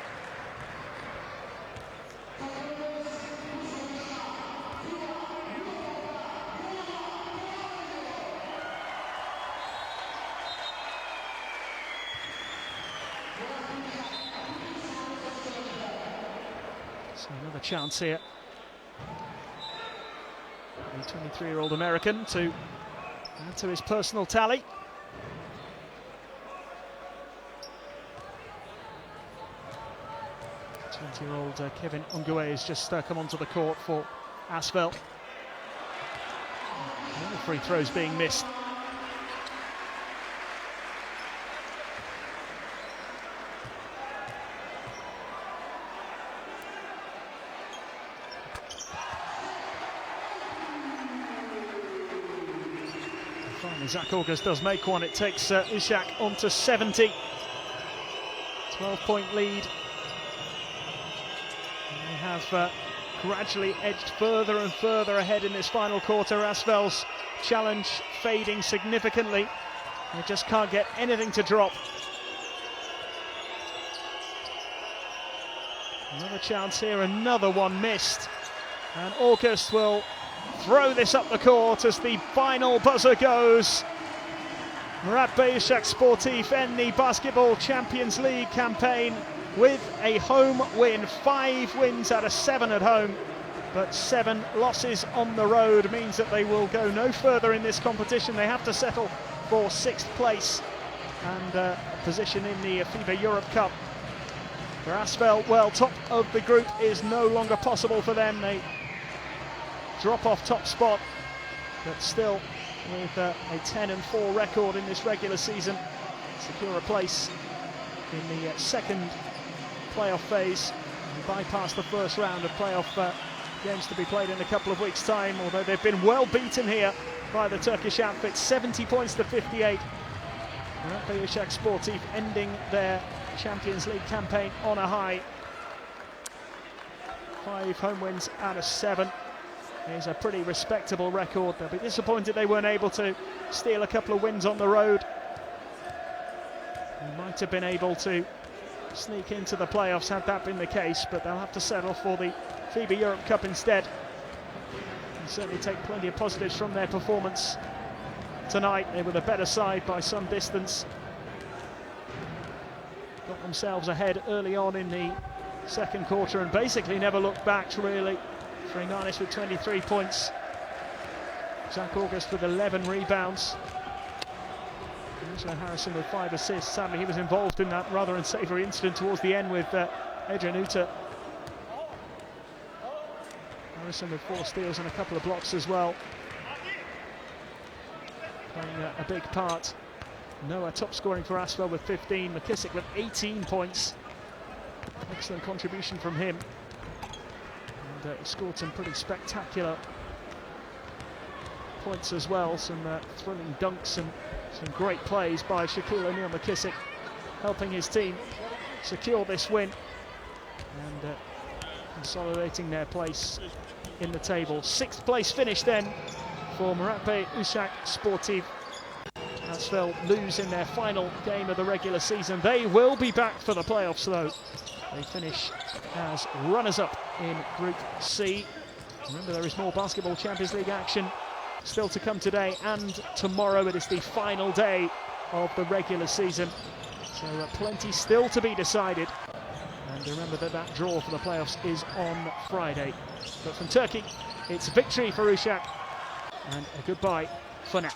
So another chance here. The 23-year-old American to add to his personal tally. Year-old Kevin Ongwe has just come onto the court for ASVEL. All the free throws being missed. And finally, Zach August does make one. It takes Usak on to 70. 12-point lead. Have gradually edged further and further ahead in this final quarter. ASVEL's challenge fading significantly. They just can't get anything to drop. Another chance here, another one missed. And August will throw this up the court as the final buzzer goes. Muratbey Usak Sportif end the Basketball Champions League campaign with a home win. 5 wins out of 7 at home, but 7 losses on the road means that they will go no further in this competition. They have to settle for 6th place and a position in the FIBA Europe Cup. For ASVEL, well, top of the group is no longer possible for them. They drop off top spot, but still with a 10-4 record in this regular season, secure a place in the second playoff phase and bypass the first round of playoff games to be played in a couple of weeks' time, although they've been well beaten here by the Turkish outfit, 70 points to 58. Muratbey Usak Sportif ending their Champions League campaign on a high. 5 home wins out of 7 is a pretty respectable record. They'll be disappointed they weren't able to steal a couple of wins on the road. They might have been able to sneak into the playoffs had that been the case, but they'll have to settle for the FIBA Europe Cup instead. And certainly take plenty of positives from their performance tonight. They were the better side by some distance. Got themselves ahead early on in the second quarter and basically never looked back, really. Freinanis with 23 points. Zach August with 11 rebounds. Angelo Harrison with 5 assists. Sadly, he was involved in that rather unsavoury incident towards the end with Adrian Uta. Harrison with 4 steals and a couple of blocks as well, playing a big part. Noah top scoring for ASVEL with 15. McKissick with 18 points. Excellent contribution from him. And he scored some pretty spectacular points as well. Some thrilling dunks and some great plays by Shaquille O'Neal McKissick, helping his team secure this win and consolidating their place in the table. 6th place finish then for Muratbey Usak Sportif. ASVEL lose in their final game of the regular season. They will be back for the playoffs though. They finish as runners-up in Group C. Remember, there is more Basketball Champions League action still to come today and tomorrow. It is the final day of the regular season, so plenty still to be decided. And remember that draw for the playoffs is on Friday. But from Turkey, it's victory for Usak and a goodbye for now.